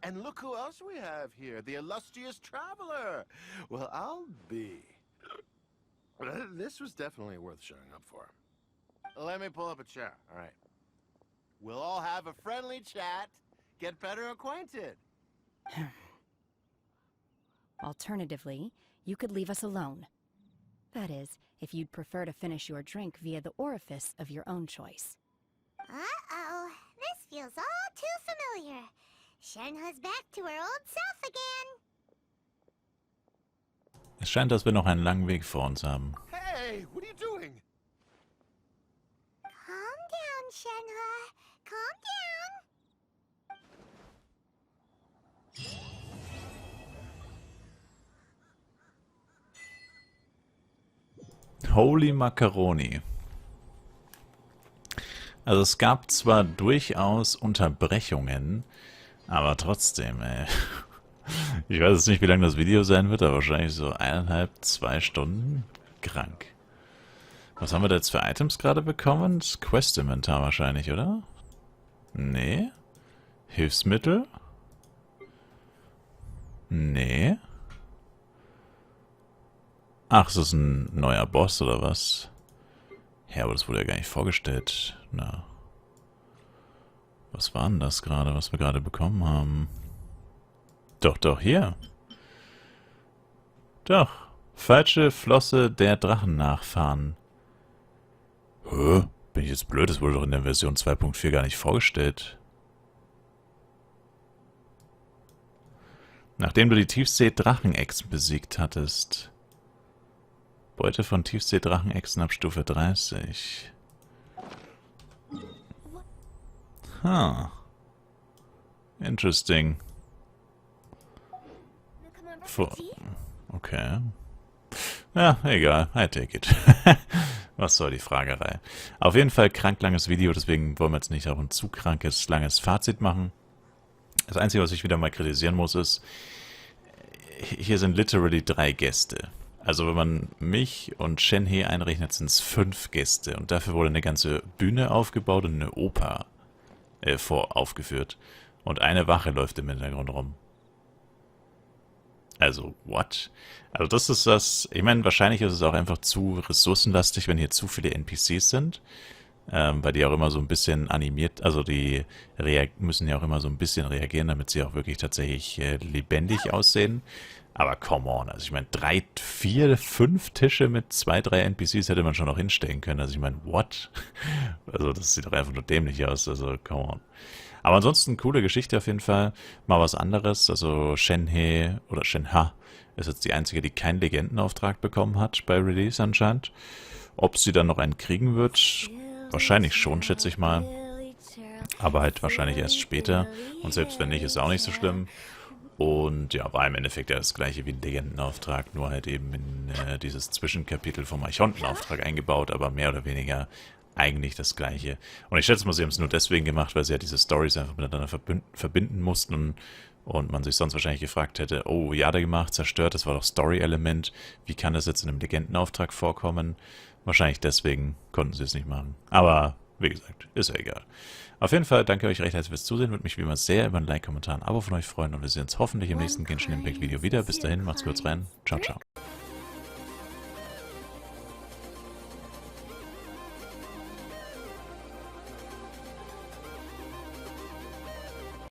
And look who else we have here, the illustrious traveler. Well, I'll be. This was definitely worth showing up for. Let me pull up a chair, all right. We'll all have a friendly chat, get better acquainted. Alternatively, you could leave us alone. That is, if you'd prefer to finish your drink via the orifice of your own choice. Uh-oh, this feels all too familiar. Shenhe's back to her old self again. Es scheint, dass wir noch einen langen Weg vor uns haben. Hey, what are you doing? Calm down, Shenhe. Calm down. Holy Macaroni. Also es gab zwar durchaus Unterbrechungen, aber trotzdem, ey. Ich weiß jetzt nicht, wie lang das Video sein wird, aber wahrscheinlich so 1,5, 2 Stunden. Krank. Was haben wir da jetzt für Items gerade bekommen? Das Quest-Inventar wahrscheinlich, oder? Nee. Hilfsmittel? Nee. Ach, ist das ein neuer Boss oder was? Ja, aber das wurde ja gar nicht vorgestellt. Na. Was war denn das gerade, was wir gerade bekommen haben? Doch, hier. Doch. Falsche Flosse der Drachennachfahren. Hä? Bin ich jetzt blöd? Das wurde doch in der Version 2.4 gar nicht vorgestellt. Nachdem du die Tiefsee-Drachenechsen besiegt hattest. Beute von Tiefsee-Drachenechsen ab Stufe 30. Interesting. Okay. Ja, egal. I take it. Was soll die Fragerei? Auf jeden Fall krank langes Video, deswegen wollen wir jetzt nicht auch ein zu krankes, langes Fazit machen. Das Einzige, was ich wieder mal kritisieren muss, ist, hier sind literally 3 Gäste. Also wenn man mich und Shenhe einrechnet, sind es 5 Gäste. Und dafür wurde eine ganze Bühne aufgebaut und eine Oper aufgeführt. Und eine Wache läuft im Hintergrund rum. Also, what? Also das ist das, ich meine, wahrscheinlich ist es auch einfach zu ressourcenlastig, wenn hier zu viele NPCs sind. Weil die auch immer so ein bisschen animiert, also die müssen ja auch immer so ein bisschen reagieren, damit sie auch wirklich tatsächlich lebendig aussehen. Aber come on, also ich meine, 3, 4, 5 Tische mit 2, 3 NPCs hätte man schon noch hinstellen können. Also ich meine, what? Also das sieht doch einfach nur dämlich aus, also come on. Aber ansonsten coole Geschichte auf jeden Fall. Mal was anderes. Also Shenhe oder Shenha ist jetzt die einzige, die keinen Legendenauftrag bekommen hat bei Release anscheinend. Ob sie dann noch einen kriegen wird? Wahrscheinlich schon, schätze ich mal. Aber halt wahrscheinlich erst später. Und selbst wenn nicht, ist auch nicht so schlimm. Und ja, war im Endeffekt ja das gleiche wie ein Legendenauftrag, nur halt eben in dieses Zwischenkapitel vom Archontenauftrag eingebaut, aber mehr oder weniger eigentlich das gleiche. Und ich schätze mal, sie haben es nur deswegen gemacht, weil sie ja diese Storys einfach miteinander verbinden mussten und man sich sonst wahrscheinlich gefragt hätte, oh, Jadegemachs zerstört, das war doch Story-Element, wie kann das jetzt in einem Legendenauftrag vorkommen? Wahrscheinlich deswegen konnten sie es nicht machen. Aber wie gesagt, ist ja egal. Auf jeden Fall danke euch recht herzlich fürs Zusehen. Würde mich wie immer sehr über ein Like, Kommentar, ein Abo von euch freuen. Und wir sehen uns hoffentlich im nächsten Genshin Impact Video wieder. Bis dahin, macht's kurz rein. Ciao, ciao.